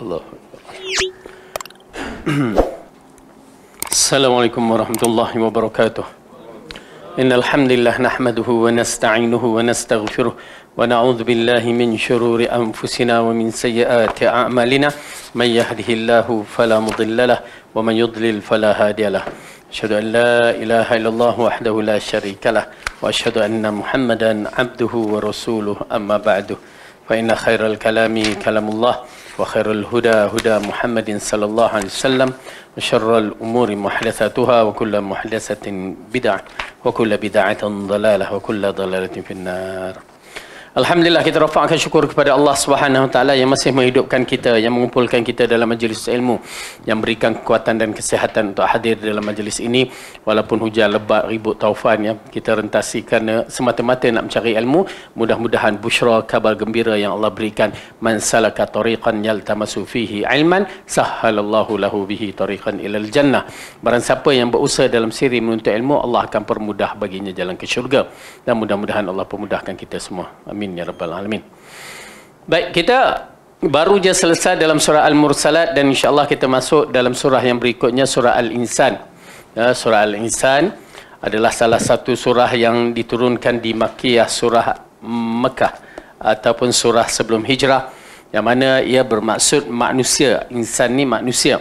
Allah. Assalamualaikum warahmatullahi wabarakatuh. Innal hamdalillah nahmaduhu wa nasta'inuhu wa nastaghfiruh wa na'udzu billahi min shururi anfusina wa min sayyiati a'malina. May yahdihillahu fala mudilla lahu wa man yudlil fala hadiya lahu. Asyhadu an la ilaha illallah wahdahu la syarika lah wa asyhadu anna Muhammadan abduhu wa rasuluh amma ba'du. Fa inna khairal kalami kalamullah wa khairul huda huda Muhammadin sallallahu alaihi wasallam wa syarrul umuri muhdatsatuha wa kullu muhdatsatin bid'ah wa kullu bid'atin dhalalah wa kullu dhalalatin finnar. Alhamdulillah, kita rafa'kan syukur kepada Allah Subhanahu Wa Taala yang masih menghidupkan kita, yang mengumpulkan kita dalam majlis ilmu, yang berikan kekuatan dan kesihatan untuk hadir dalam majlis ini walaupun hujan lebat ribut taufan ya. Kita rentasi kerana semata-mata nak mencari ilmu. Mudah-mudahan busyra, kabar gembira yang Allah berikan, man salaka tariqan yaltamasu fihi ilman sahhalallahu lahu bihi tariqan ilal jannah. Barang siapa yang berusaha dalam siri menuntut ilmu, Allah akan permudah baginya jalan ke syurga, dan mudah-mudahan Allah permudahkan kita semua. Amin ya rabbal alamin. Baik, kita baru je selesai dalam surah Al-Mursalat dan insya-Allah kita masuk dalam surah yang berikutnya, surah Al-Insan. Ya, surah Al-Insan adalah salah satu surah yang diturunkan di Makkiyah, surah Mekah ataupun surah sebelum hijrah, yang mana ia bermaksud manusia. Insan ni manusia.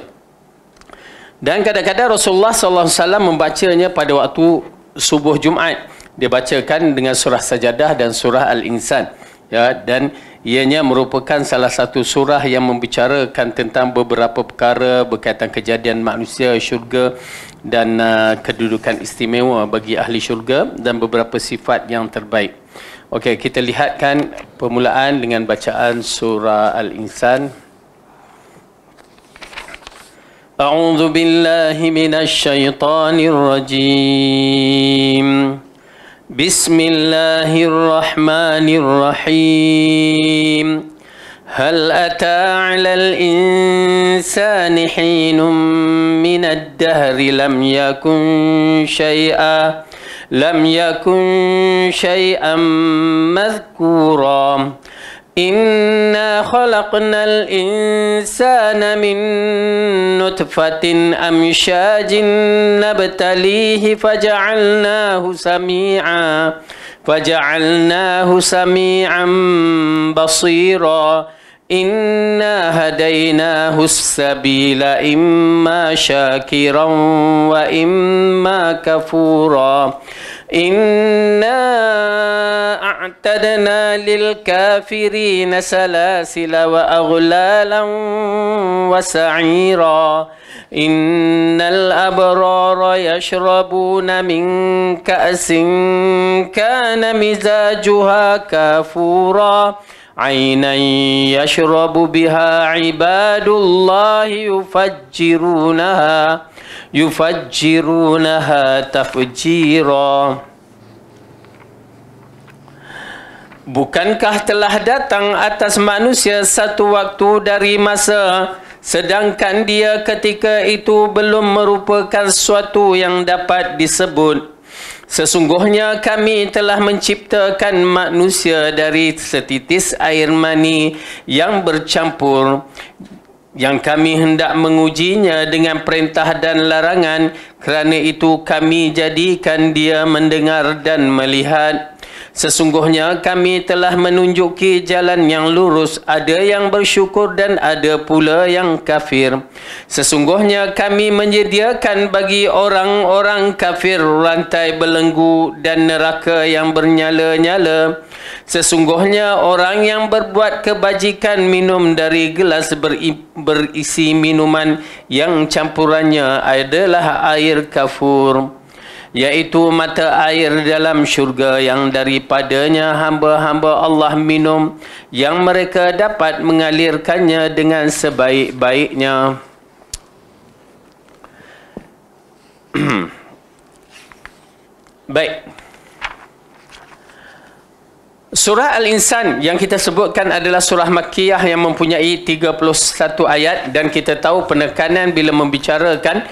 Dan kadang-kadang Rasulullah SAW membacanya pada waktu subuh Jumaat. Dia bacakan dengan surah Sajadah dan surah Al-Insan. Ya, dan ianya merupakan salah satu surah yang membicarakan tentang beberapa perkara berkaitan kejadian manusia, syurga dan kedudukan istimewa bagi ahli syurga dan beberapa sifat yang terbaik. Okey, kita lihatkan permulaan dengan bacaan surah Al-Insan. A'udzu billahi minasy syaithanir rajim. Bismillahirrahmanirrahim. Hal ata 'alal insani hinun minad dahri lam yakun syai'an madhkura. Inna khalaqnal insana min nutfatin amsyajin nabtalihi faja'alnahu sami'an basira. Inna hadainahu as-sabila imma syakiran wa imma kafura. Inna a'tadna lil kafirina salasila wa aghlalan wa sa'ira. Innal abrara yashrabuna min ka'sin kana mizajuha kafura. عينا يشرب بها عباد الله يفجرونها تفجيرا. Bukankah telah datang atas manusia satu waktu dari masa, sedangkan dia ketika itu belum merupakan sesuatu yang dapat disebut. Sesungguhnya kami telah menciptakan manusia dari setitis air mani yang bercampur, yang kami hendak mengujinya dengan perintah dan larangan. Kerana itu kami jadikan dia mendengar dan melihat. Sesungguhnya kami telah menunjuki jalan yang lurus. Ada yang bersyukur dan ada pula yang kafir. Sesungguhnya kami menyediakan bagi orang-orang kafir rantai belenggu dan neraka yang bernyala-nyala. Sesungguhnya orang yang berbuat kebajikan minum dari gelas berisi minuman yang campurannya adalah air kafur, yaitu mata air dalam syurga yang daripadanya hamba-hamba Allah minum, yang mereka dapat mengalirkannya dengan sebaik-baiknya. Baik. Surah Al-Insan yang kita sebutkan adalah surah Makkiyah yang mempunyai 31 ayat, dan kita tahu penekanan bila membicarakan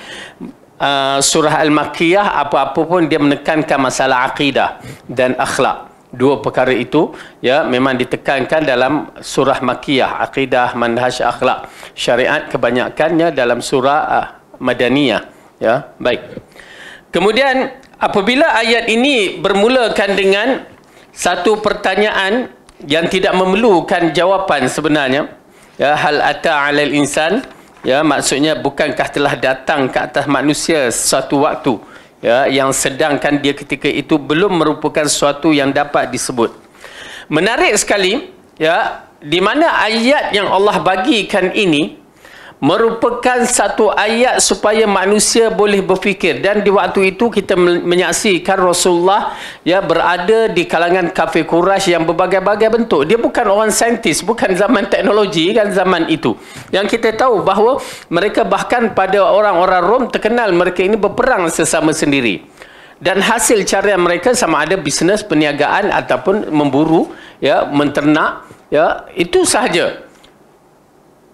surah Al-Makkiyah apa-apa pun dia menekankan masalah akidah dan akhlak. Dua perkara itu ya memang ditekankan dalam surah Makkiyah, akidah, manhaj, akhlak, syariat kebanyakannya dalam surah Madaniyah, ya. Baik. Kemudian apabila ayat ini bermulakan dengan satu pertanyaan yang tidak memerlukan jawapan sebenarnya, ya, hal ata 'alal insan, ya, maksudnya bukankah telah datang ke atas manusia suatu waktu, ya, yang sedangkan dia ketika itu belum merupakan sesuatu yang dapat disebut. Menarik sekali, ya, di mana ayat yang Allah bagikan ini merupakan satu ayat supaya manusia boleh berfikir. Dan di waktu itu kita menyaksikan Rasulullah, ya, berada di kalangan kafir Quraisy yang berbagai-bagai bentuk. Dia bukan orang saintis, bukan zaman teknologi kan zaman itu. Yang kita tahu bahawa mereka bahkan pada orang-orang Rom terkenal mereka ini berperang sesama sendiri. Dan hasil cara mereka sama ada bisnes, perniagaan ataupun memburu, ya, menternak, ya, itu sahaja.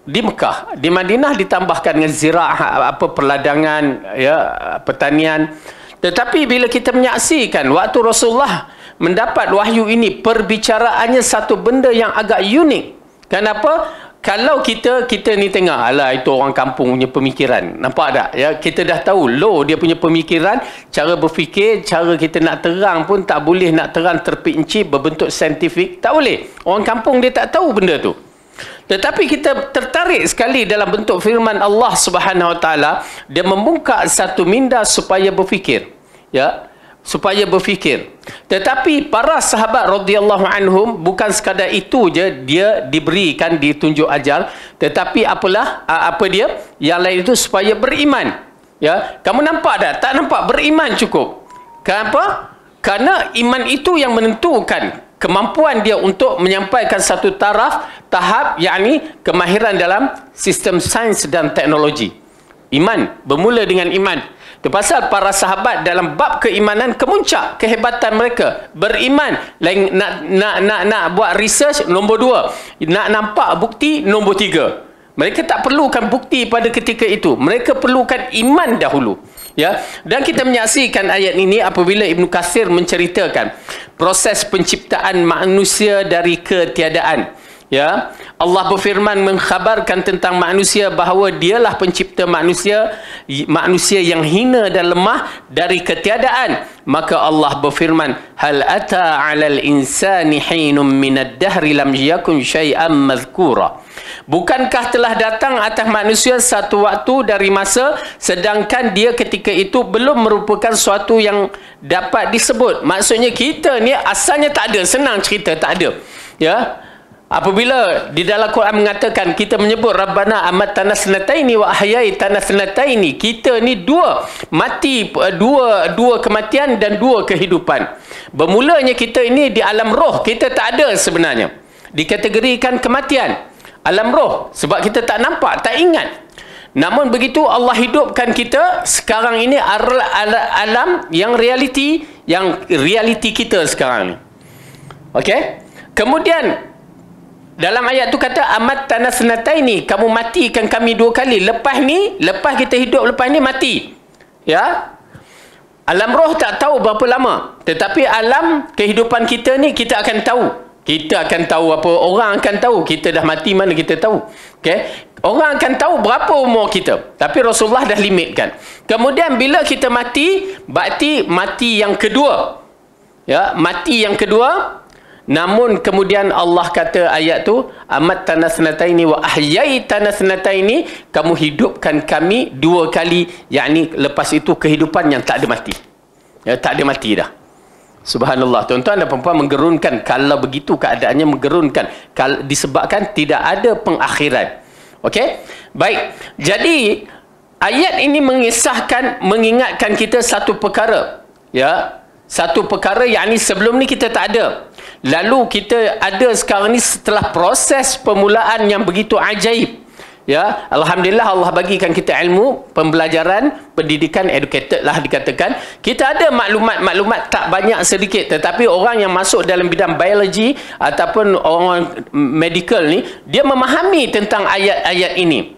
Di Mekah, di Madinah ditambahkan dengan ziraah, perladangan, ya, pertanian. Tetapi bila kita menyaksikan waktu Rasulullah mendapat wahyu ini, perbicaraannya satu benda yang agak unik. Kenapa? Kalau kita ni tengok, alah itu orang kampung punya pemikiran. Nampak tak? Ya, kita dah tahu low dia punya pemikiran, cara berfikir, cara kita nak terang pun tak boleh nak terang terperinci berbentuk saintifik, tak boleh. Orang kampung dia tak tahu benda tu. Tetapi kita tertarik sekali dalam bentuk firman Allah Subhanahu Wa Taala, dia membuka satu minda supaya berfikir, ya, supaya berfikir. Tetapi para sahabat radhiyallahu anhum bukan sekadar itu je dia diberikan ditunjuk ajar, tetapi apa dia? Yang lain itu supaya beriman. Ya, kamu nampak tak? Tak nampak, beriman cukup. Kenapa? Karena iman itu yang menentukan kemampuan dia untuk menyampaikan satu tahap, yakni kemahiran dalam sistem sains dan teknologi. Iman, bermula dengan iman. Itu pasal para sahabat dalam bab keimanan kemuncak kehebatan mereka. Beriman, lain nak buat research, nombor 2. Nak nampak bukti, nombor 3. Mereka tak perlukan bukti pada ketika itu. Mereka perlukan iman dahulu. Ya, dan kita menyaksikan ayat ini apabila Ibnu Katsir menceritakan proses penciptaan manusia dari ketiadaan. Ya, Allah berfirman mengkhabarkan tentang manusia bahawa dialah pencipta manusia yang hina dan lemah dari ketiadaan. Maka Allah berfirman, hal ata 'alal insani hinum minad dahri lam yakun syai'an madhkura. Bukankah telah datang atas manusia satu waktu dari masa sedangkan dia ketika itu belum merupakan sesuatu yang dapat disebut. Maksudnya kita ni asalnya tak ada, senang cerita tak ada. Ya. Apabila di dalam Quran mengatakan kita menyebut Rabbana amatana sanataini wa ahyaitana sanataini, kita ni dua mati, dua kematian dan dua kehidupan. Bermulanya kita ini di alam roh, kita tak ada sebenarnya. Dikategorikan kematian alam roh sebab kita tak nampak, tak ingat. Namun begitu Allah hidupkan kita sekarang ini alam yang realiti kita sekarang ni. Okey? Kemudian dalam ayat tu kata amat tanah senatai ni, kamu matikan kami 2 kali. Lepas kita hidup, lepas ni mati. Ya? Alam roh tak tahu berapa lama. Tetapi alam kehidupan kita ni kita akan tahu. Kita akan tahu apa, orang akan tahu. Kita dah mati mana kita tahu. Okay? Orang akan tahu berapa umur kita. Tapi Rasulullah dah limitkan. Kemudian bila kita mati, berarti mati yang kedua. Ya, mati yang kedua. Namun kemudian Allah kata ayat tu, amat tanah sanataini wa ahyai tanah sanataini, kamu hidupkan kami 2 kali, yakni lepas itu kehidupan yang tak ada mati. Ya, tak ada mati dah. Subhanallah, tuan-tuan dan puan-puan, menggerunkan. Kalau begitu keadaannya menggerunkan, disebabkan tidak ada pengakhiran. Okey? Baik. Jadi ayat ini mengingatkan kita satu perkara. Ya, satu perkara yakni sebelum ni kita tak ada. Lalu kita ada sekarang ni setelah proses permulaan yang begitu ajaib. Ya, alhamdulillah Allah bagikan kita ilmu, pembelajaran, pendidikan, educated lah dikatakan. Kita ada maklumat tak banyak sedikit, tetapi orang yang masuk dalam bidang biologi ataupun orang medical ni, dia memahami tentang ayat-ayat ini.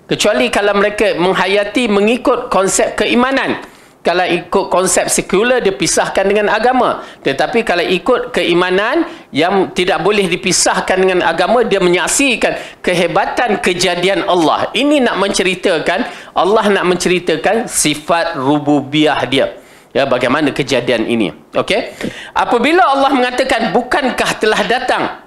Kecuali kalau mereka menghayati mengikut konsep keimanan. kalau ikut konsep sekular dia pisahkan dengan agama. Tetapi kalau ikut keimanan yang tidak boleh dipisahkan dengan agama, dia menyaksikan kehebatan kejadian Allah. Ini nak menceritakan, Allah nak menceritakan sifat rububiyah dia. Ya, bagaimana kejadian ini. Okey. Apabila Allah mengatakan, bukankah telah datang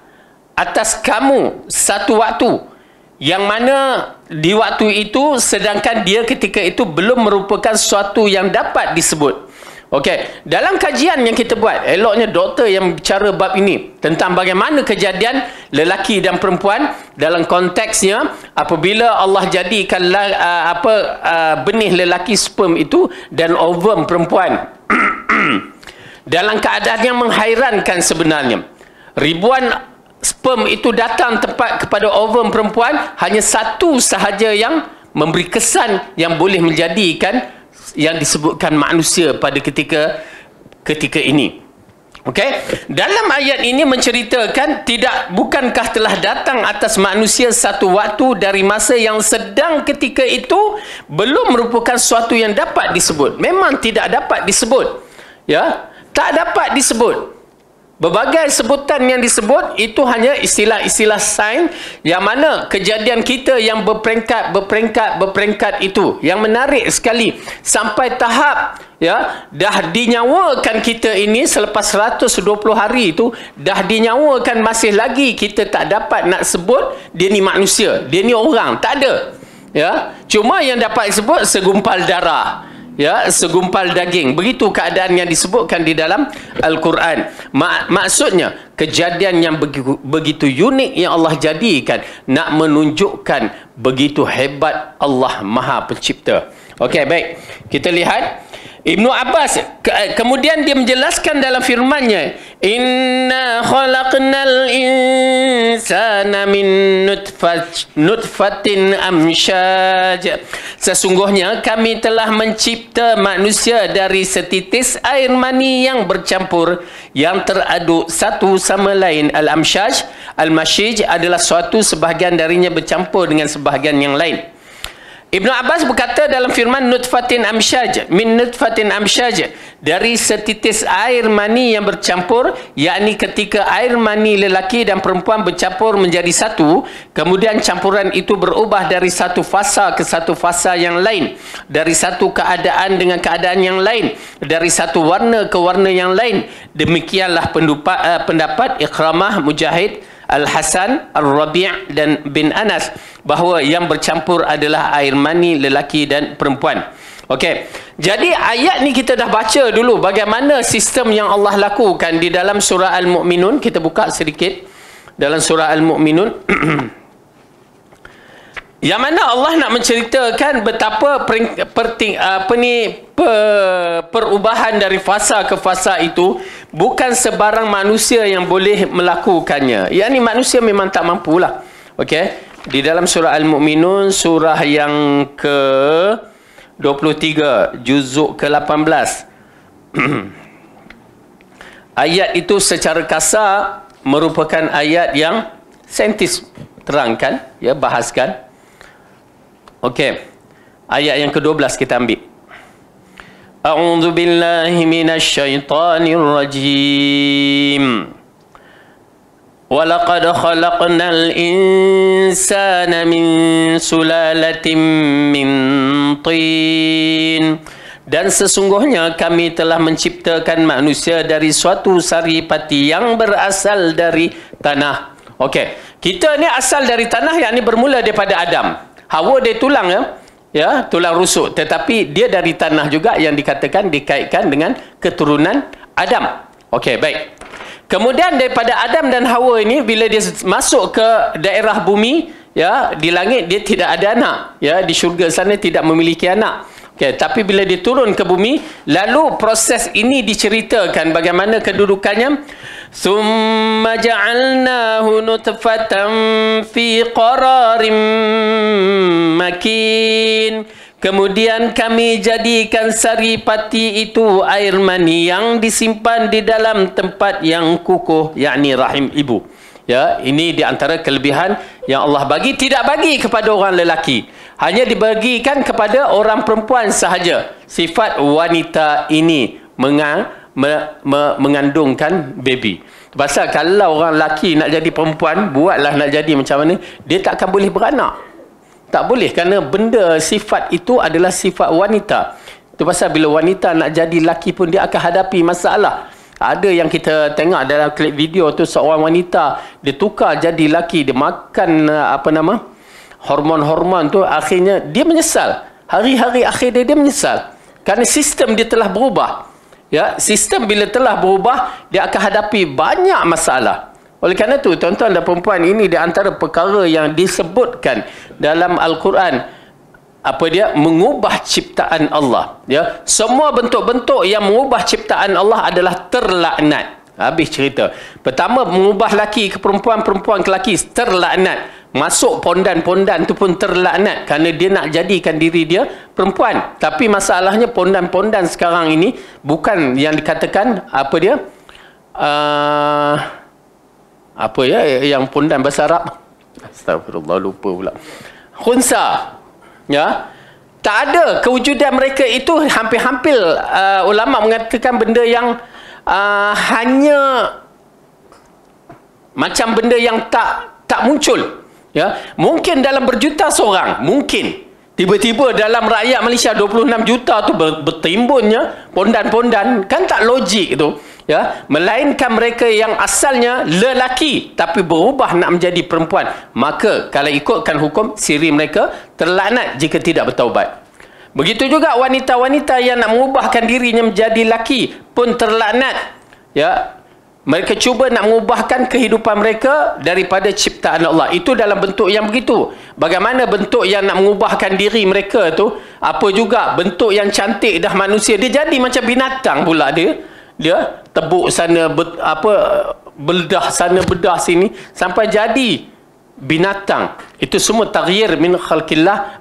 atas kamu satu waktu yang mana di waktu itu sedangkan dia ketika itu belum merupakan sesuatu yang dapat disebut. Okey, dalam kajian yang kita buat, eloknya doktor yang bicara bab ini tentang bagaimana kejadian lelaki dan perempuan dalam konteksnya apabila Allah jadikan benih lelaki sperm itu dan ovum perempuan dalam keadaan yang menghairankan sebenarnya. Ribuan sperm itu datang tepat kepada ovum perempuan, hanya satu sahaja yang memberi kesan yang boleh menjadikan yang disebutkan manusia pada ketika ini. Okey, dalam ayat ini menceritakan bukankah telah datang atas manusia satu waktu dari masa yang sedang ketika itu belum merupakan sesuatu yang dapat disebut. Memang tidak dapat disebut. Ya, tak dapat disebut. Berbagai sebutan yang disebut itu hanya istilah-istilah sains, yang mana kejadian kita yang berperingkat itu yang menarik sekali sampai tahap dah dinyawakan kita ini selepas 120 hari itu dah dinyawakan, masih lagi kita tak dapat nak sebut dia ni manusia, dia ni orang, tak ada. Cuma yang dapat disebut segumpal darah, segumpal daging. Begitu keadaan yang disebutkan di dalam Al-Quran. Maksudnya kejadian yang begitu unik yang Allah jadikan nak menunjukkan begitu hebat Allah Maha Pencipta. Okey, baik. Kita lihat Ibnu Abbas kemudian dia menjelaskan dalam firman-Nya, inna khalaqnal insana min nutfatin amsyaj. Sesungguhnya kami telah mencipta manusia dari setitis air mani yang bercampur, yang teraduk satu sama lain. Al-amsyaj, al-masyij adalah suatu sebahagian darinya bercampur dengan sebahagian yang lain. Ibnu Abbas berkata dalam firman nutfatin amsyaj, min nutfatin amsyaj, dari setitis air mani yang bercampur, yakni ketika air mani lelaki dan perempuan bercampur menjadi satu, kemudian campuran itu berubah dari satu fasa ke satu fasa yang lain, dari satu keadaan dengan keadaan yang lain, dari satu warna ke warna yang lain. Demikianlah pendapat Ikramah, Mujahid, Al-Hasan, Al-Rabi' dan bin Anas, bahawa yang bercampur adalah air mani lelaki dan perempuan. Okey, jadi ayat ni kita dah baca dulu bagaimana sistem yang Allah lakukan di dalam surah Al-Mu'minun. Kita buka sedikit dalam surah Al-Mu'minun. Yang mana Allah nak menceritakan betapa perubahan dari fasa ke fasa itu bukan sebarang manusia yang boleh melakukannya. Yang ni manusia memang tak mampulah. Okey, di dalam surah Al-Mu'minun, surah yang ke-23, juzuk ke-18. Ayat itu secara kasar merupakan ayat yang saintis terangkan, bahaskan. Okey, ayat yang ke-12 kita ambil. A'udzu billahi minasyaitonir rajim. Walaqad khalaqnal insana min sulalatin min tin. Dan sesungguhnya kami telah menciptakan manusia dari suatu saripati yang berasal dari tanah. Okey, kita ni asal dari tanah, yakni bermula daripada Adam. Hawa dia tulang, tulang rusuk, tetapi dia dari tanah juga, yang dikatakan dikaitkan dengan keturunan Adam. Okey, baik. Kemudian daripada Adam dan Hawa ini, bila dia masuk ke daerah bumi, di langit dia tidak ada anak, di syurga sana tidak memiliki anak. Okey, tapi bila dia turun ke bumi, lalu proses ini diceritakan bagaimana kedudukannya. Summa ja'alnahu nutfatan fi qararin makin. Kemudian kami jadikan saripati itu air mani yang disimpan di dalam tempat yang kukuh, yakni rahim ibu. Ya, ini di antara kelebihan yang Allah bagi, tidak bagi kepada orang lelaki. Hanya dibagikan kepada orang perempuan sahaja. Sifat wanita ini mengandungkan baby. Pasal kalau orang lelaki nak jadi perempuan, buatlah nak jadi macam mana, dia tak akan boleh beranak. Tak boleh, kerana benda sifat itu adalah sifat wanita. Itu pasal bila wanita nak jadi lelaki pun dia akan hadapi masalah. Ada yang kita tengok dalam klip video tu, seorang wanita dia tukar jadi lelaki, dia makan hormon-hormon tu, akhirnya dia menyesal. Hari-hari akhir dia menyesal. Kerana sistem dia telah berubah. Ya, sistem bila telah berubah, dia akan hadapi banyak masalah. Oleh kerana itu, tuan-tuan dan perempuan, ini di antara perkara yang disebutkan dalam Al-Quran. Apa dia? Mengubah ciptaan Allah. Ya, semua bentuk-bentuk yang mengubah ciptaan Allah adalah terlaknat. Habis cerita. Pertama, mengubah laki ke perempuan, perempuan ke laki, terlaknat. Masuk pondan-pondan tu pun terlaknat, kerana dia nak jadikan diri dia perempuan. Tapi masalahnya pondan-pondan sekarang ini bukan yang dikatakan apa dia, apa ya yang pondan bahasa Arab, astagfirullah, lupa pula, khunsa. Ya, tak ada kewujudan mereka itu. Hampir-hampir ulama mengatakan benda yang hanya macam benda yang tak muncul. Ya, mungkin dalam berjuta seorang, mungkin tiba-tiba dalam rakyat Malaysia 26 juta tu bertimbunnya pondan-pondan, kan tak logik tu. Ya, melainkan mereka yang asalnya lelaki tapi berubah nak menjadi perempuan, maka kalau ikutkan hukum, siri mereka terlaknat jika tidak bertaubat. Begitu juga wanita-wanita yang nak mengubahkan dirinya menjadi lelaki pun terlaknat. Ya, mereka cuba nak mengubahkan kehidupan mereka daripada ciptaan Allah. Itu dalam bentuk yang begitu. Bagaimana bentuk yang nak mengubahkan diri mereka tu, apa juga bentuk yang cantik dah manusia, dia jadi macam binatang pula dia. Dia tebuk sana, bedah sana, bedah sini, sampai jadi binatang. Itu semua taghyir min khalqillah,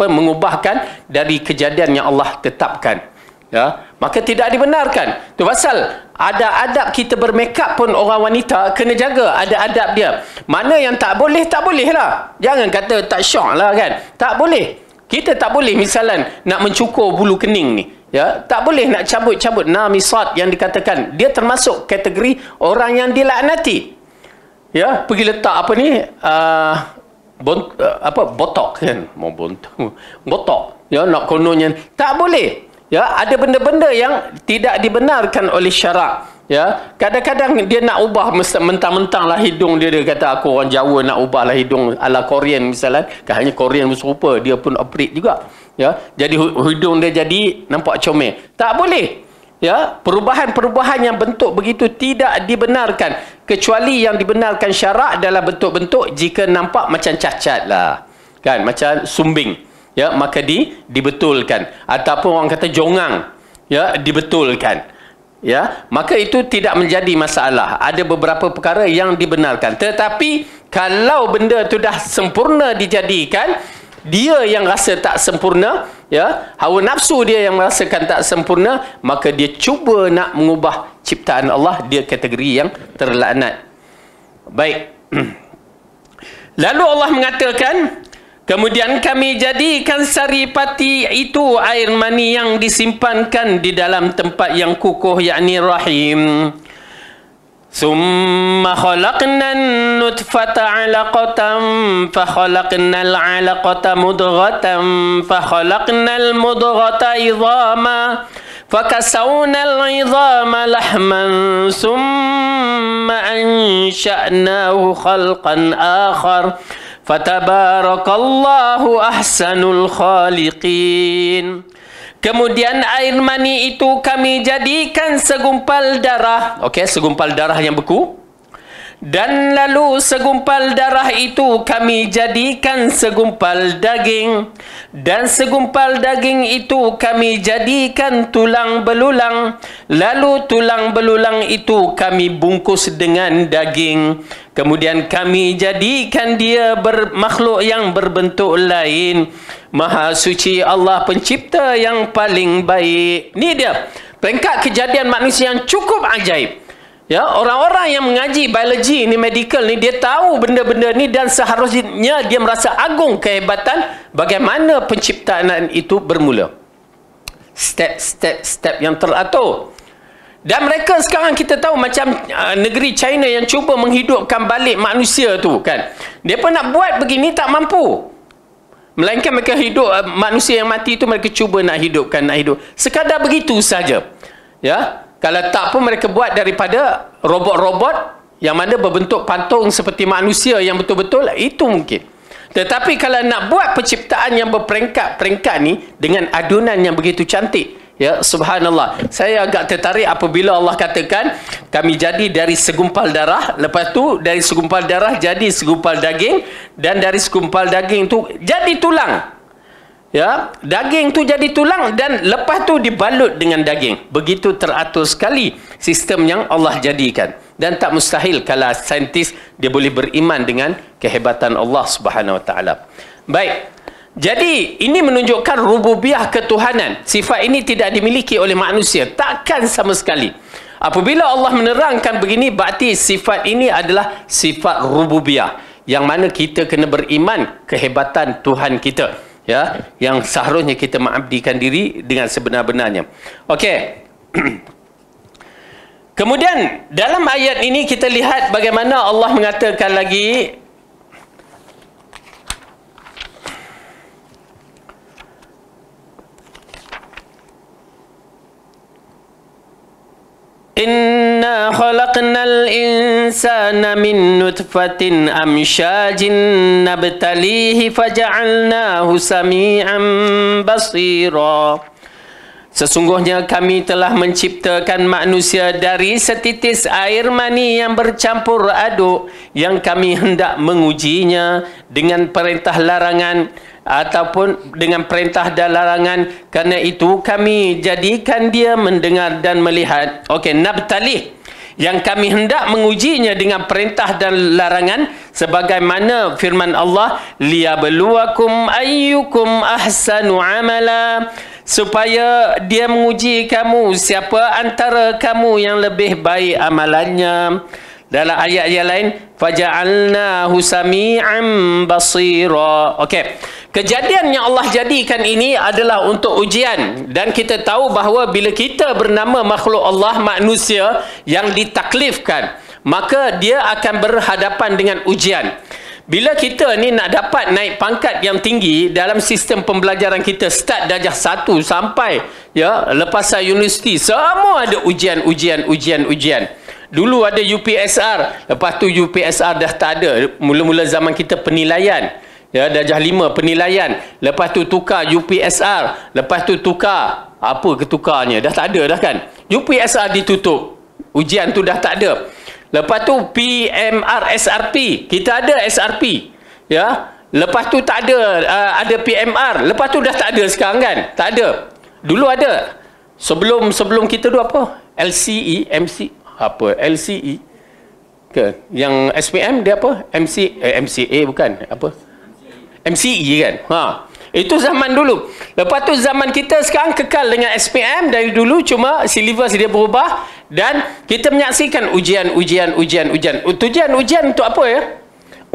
mengubahkan dari kejadian yang Allah tetapkan. Ya, maka tidak dibenarkan. Tu pasal ada adab kita bermakeup pun, orang wanita kena jaga ada adab dia. Mana yang tak boleh, tak boleh lah. Jangan kata tak syok lah kan. Tak boleh. Kita tak boleh misalnya nak mencukur bulu kening ni. Ya, tak boleh nak cabut-cabut namisat yang dikatakan. Dia termasuk kategori orang yang dilaknati. Ya, pergi letak apa ni? Botok kan. Mau botok. Ya, nak kononnya. Tak boleh. Ya, ada benda-benda yang tidak dibenarkan oleh syarak. Ya, kadang-kadang dia nak ubah mentang-mentang lah hidung dia kata aku orang Jawa nak ubah lah hidung ala Korean misalnya. Kan hanya Korean serupa, dia pun operate juga. Ya, jadi hidung dia jadi nampak comel. Tak boleh. Ya, perubahan-perubahan yang bentuk begitu tidak dibenarkan, kecuali yang dibenarkan syarak dalam bentuk-bentuk jika nampak macam cacat lah. Kan, macam sumbing. Ya, maka dibetulkan. Ataupun orang kata jongang, ya, dibetulkan. Ya, maka itu tidak menjadi masalah. Ada beberapa perkara yang dibenarkan. Tetapi kalau benda itu dah sempurna dijadikan, dia yang rasa tak sempurna, ya, hawa nafsu dia yang merasakan tak sempurna, maka dia cuba nak mengubah ciptaan Allah, dia kategori yang terlaknat. Baik. Lalu Allah mengatakan, kemudian kami jadikan saripati itu air mani yang disimpankan di dalam tempat yang kukuh, yakni rahim. Summa khalaqnan nutfata 'alaqatan fa khalaqnal 'alaqata mudghatan fa khalaqnal mudghata idhama fakasawnal idhama lahman summa ansha'nahu khalqan akhar fatabarakallahu ahsanul khaliqin. Kemudian air mani itu kami jadikan segumpal darah. Okey, segumpal darah yang beku. Dan lalu segumpal darah itu kami jadikan segumpal daging. Dan segumpal daging itu kami jadikan tulang belulang. Lalu tulang belulang itu kami bungkus dengan daging. Kemudian kami jadikan dia makhluk yang berbentuk lain. Maha suci Allah pencipta yang paling baik. Ni dia peringkat kejadian manusia yang cukup ajaib. Ya, orang-orang yang mengaji biologi ni, medical ni, dia tahu benda-benda ni dan seharusnya dia merasa agung kehebatan bagaimana penciptaan itu bermula. Step yang teratur. Dan mereka sekarang kita tahu macam negeri China yang cuba menghidupkan balik manusia tu kan. Dia pun nak buat begini tak mampu. Melainkan mereka hidup manusia yang mati tu mereka cuba nak hidupkan, sekadar begitu saja. Ya. Kalau tak pun mereka buat daripada robot-robot yang mana berbentuk patung seperti manusia yang betul-betul, itu mungkin. Tetapi kalau nak buat penciptaan yang berperingkat-peringkat ni dengan adunan yang begitu cantik, ya, subhanallah. Saya agak tertarik apabila Allah katakan kami jadi dari segumpal darah, lepas tu dari segumpal darah jadi segumpal daging, dan dari segumpal daging tu jadi tulang. Ya, daging tu jadi tulang dan lepas tu dibalut dengan daging. Begitu teratur sekali sistem yang Allah jadikan. Dan tak mustahil kalau saintis dia boleh beriman dengan kehebatan Allah Subhanahu Wa Taala. Baik. Jadi ini menunjukkan rububiyah ketuhanan. Sifat ini tidak dimiliki oleh manusia, takkan sama sekali. Apabila Allah menerangkan begini, berarti sifat ini adalah sifat rububiyah yang mana kita kena beriman kehebatan Tuhan kita. Ya, yang seharusnya kita mengabdikan diri dengan sebenar-benarnya. Okey. Kemudian dalam ayat ini kita lihat bagaimana Allah mengatakan lagi, Inna khalaqnal insana min nutfatin amsyajin nabtalihi faja'alnahu sami'an basira. Sesungguhnya kami telah menciptakan manusia dari setitis air mani yang bercampur aduk, yang kami hendak mengujinya dengan perintah larangan ataupun dengan perintah dan larangan. Karena itu kami jadikan dia mendengar dan melihat. Okey, nabtalih, yang kami hendak mengujinya dengan perintah dan larangan, sebagaimana firman Allah, liyabluwakum ayyukum ahsanu amala, supaya dia menguji kamu siapa antara kamu yang lebih baik amalannya. Dalam ayat yang lain, faja'alnahu sami'an basira. Okey. Kejadian yang Allah jadikan ini adalah untuk ujian, dan kita tahu bahawa bila kita bernama makhluk Allah, manusia yang ditaklifkan, maka dia akan berhadapan dengan ujian. Bila kita ni nak dapat naik pangkat yang tinggi dalam sistem pembelajaran kita, start darjah 1 sampai ya lepasan universiti, semua ada ujian. Dulu ada UPSR, lepas tu UPSR dah tak ada. Mula-mula zaman kita penilaian. Ya, darjah 5 penilaian. Lepas tu tukar UPSR. Lepas tu tukar. Apa ketukarnya? Dah tak ada dah kan? UPSR ditutup. Ujian tu dah tak ada. Lepas tu PMR SRP. Kita ada SRP. Ya. Lepas tu tak ada. Ada PMR. Lepas tu dah tak ada sekarang kan? Tak ada. Dulu ada. Sebelum kita dulu apa? LCE, MC. Apa? LCE. Ke? Yang SPM dia apa? MCA bukan. Apa? MCE kan. Itu zaman dulu. Lepas tu zaman kita sekarang kekal dengan SPM dari dulu, cuma silibus dia berubah dan kita menyaksikan ujian. Ujian untuk apa ya?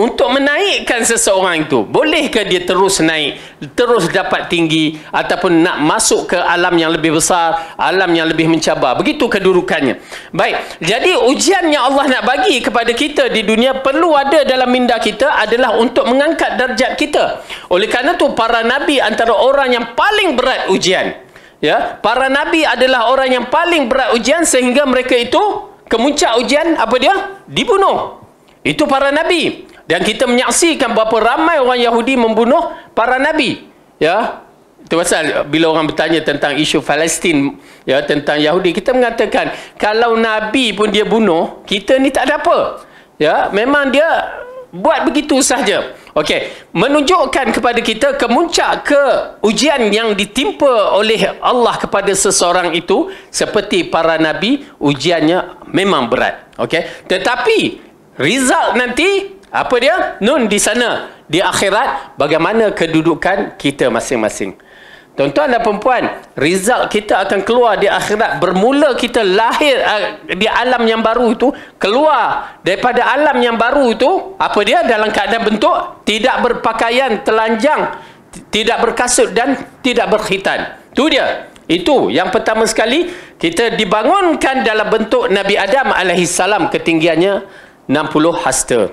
Untuk menaikkan seseorang itu. Bolehkah dia terus naik, terus dapat tinggi, ataupun nak masuk ke alam yang lebih besar, alam yang lebih mencabar. Begitu kedudukannya. Baik, jadi ujian yang Allah nak bagi kepada kita di dunia perlu ada dalam minda kita adalah untuk mengangkat darjat kita. Oleh kerana itu para nabi antara orang yang paling berat ujian. Ya, para nabi adalah orang yang paling berat ujian sehingga mereka itu kemuncak ujian apa dia? Dibunuh. Itu para nabi. Dan kita menyaksikan berapa ramai orang Yahudi membunuh para nabi. Ya. Itu pasal bila orang bertanya tentang isu Palestin, ya, tentang Yahudi, kita mengatakan kalau nabi pun dia bunuh, kita ni tak ada apa. Ya, memang dia buat begitu sahaja. Okey, menunjukkan kepada kita kemuncak ke ujian yang ditimpa oleh Allah kepada seseorang itu seperti para nabi, ujiannya memang berat. Okey, tetapi result nanti apa dia? Nun di sana, di akhirat, bagaimana kedudukan kita masing-masing. Tuan-tuan dan perempuan, result kita akan keluar di akhirat. Bermula kita lahir di alam yang baru itu, keluar daripada alam yang baru itu, apa dia? Dalam keadaan bentuk tidak berpakaian telanjang, tidak berkasut dan tidak berkhitan. Itu dia. Itu yang pertama sekali, kita dibangunkan dalam bentuk Nabi Adam alaihissalam, ketinggiannya 60 hasta.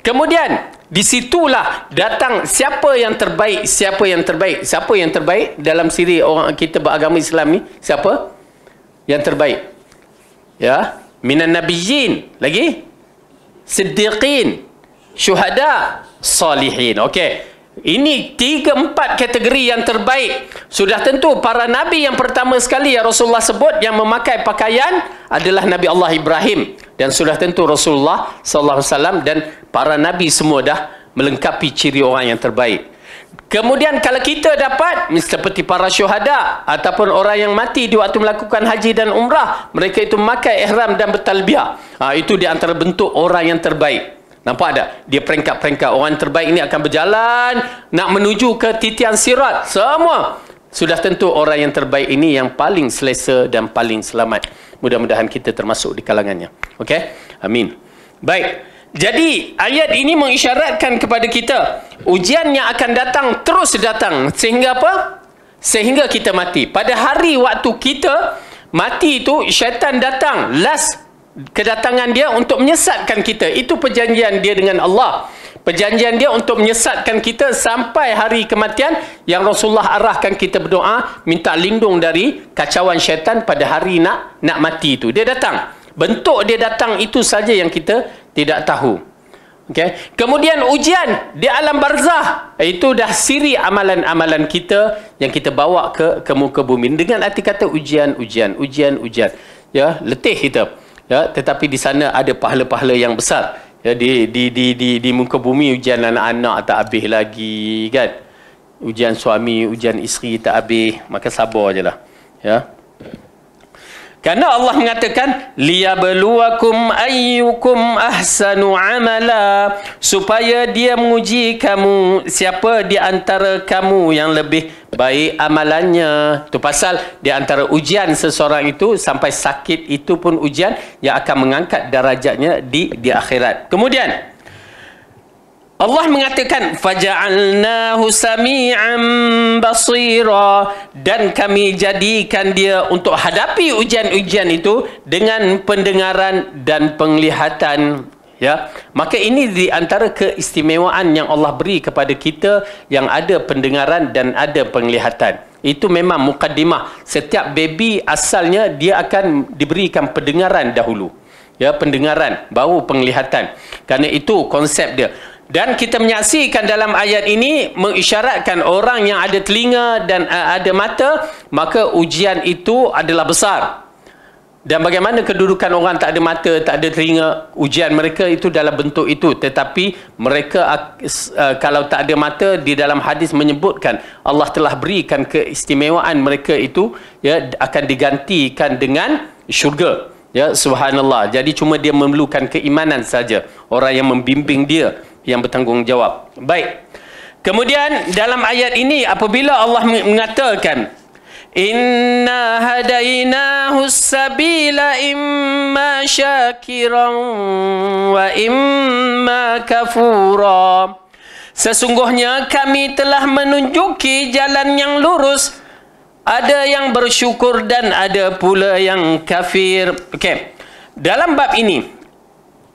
Kemudian disitulah datang siapa yang terbaik, siapa yang terbaik, siapa yang terbaik dalam siri orang kita beragama Islam ni, siapa yang terbaik? Ya, minan nabiyyin, lagi siddiqin, syuhada, salihin. Okey. Ini 3-4 kategori yang terbaik. Sudah tentu para nabi yang pertama sekali yang Rasulullah sebut yang memakai pakaian adalah Nabi Allah Ibrahim, dan sudah tentu Rasulullah SAW dan para nabi semua dah melengkapi ciri orang yang terbaik. Kemudian kalau kita dapat seperti para syuhada ataupun orang yang mati di waktu melakukan haji dan umrah, mereka itu memakai ihram dan bertalbiyah. Itu di antara bentuk orang yang terbaik. Nampak tak? Dia peringkat-peringkat. Orang terbaik ini akan berjalan nak menuju ke titian sirat. Semua. Sudah tentu orang yang terbaik ini yang paling selesa dan paling selamat. Mudah-mudahan kita termasuk di kalangannya. Okey? Amin. Baik. Jadi, ayat ini mengisyaratkan kepada kita, ujian yang akan datang, terus datang. Sehingga apa? Sehingga kita mati. Pada hari waktu kita mati itu, syaitan datang. Last kedatangan dia untuk menyesatkan kita. Itu perjanjian dia dengan Allah. Perjanjian dia untuk menyesatkan kita sampai hari kematian, yang Rasulullah arahkan kita berdoa minta lindung dari kacauan syaitan pada hari nak mati itu. Dia datang. Bentuk dia datang itu saja yang kita tidak tahu. Okay. Kemudian ujian di alam barzah, itu dah siri amalan-amalan kita yang kita bawa ke muka bumi dengan arti kata ujian. Ya, letih kita. Ya, tetapi di sana ada pahala-pahala yang besar. Ya, di muka bumi ujian anak-anak tak habis lagi kan. Ujian suami, ujian isteri tak habis, maka sabar ajalah. Ya. Karena Allah mengatakan liyabluwakum ayyukum ahsanu amala, supaya dia menguji kamu siapa di antara kamu yang lebih baik amalannya. Itu pasal di antara ujian seseorang itu sampai sakit itu pun ujian yang akan mengangkat darajatnya di akhirat. Kemudian Allah mengatakan faja'alnahu sami'an basira, dan kami jadikan dia untuk hadapi ujian-ujian itu dengan pendengaran dan penglihatan. Ya, maka ini di antara keistimewaan yang Allah beri kepada kita yang ada pendengaran dan ada penglihatan. Itu memang mukaddimah. Setiap baby asalnya dia akan diberikan pendengaran dahulu. Ya, pendengaran baru penglihatan. Karena itu konsep dia. Dan kita menyaksikan dalam ayat ini mengisyaratkan orang yang ada telinga dan ada mata, maka ujian itu adalah besar. Dan bagaimana kedudukan orang tak ada mata, tak ada telinga, ujian mereka itu dalam bentuk itu. Tetapi mereka kalau tak ada mata, di dalam hadis menyebutkan Allah telah berikan keistimewaan mereka itu, ya, akan digantikan dengan syurga. Ya, subhanallah. Jadi cuma dia memerlukan keimanan saja. Orang yang membimbing dia yang bertanggungjawab. Baik. Kemudian dalam ayat ini apabila Allah mengatakan inna hadainahu sabila imma syakiran wa imma kafura, sesungguhnya kami telah menunjuki jalan yang lurus, ada yang bersyukur dan ada pula yang kafir. Okey. Dalam bab ini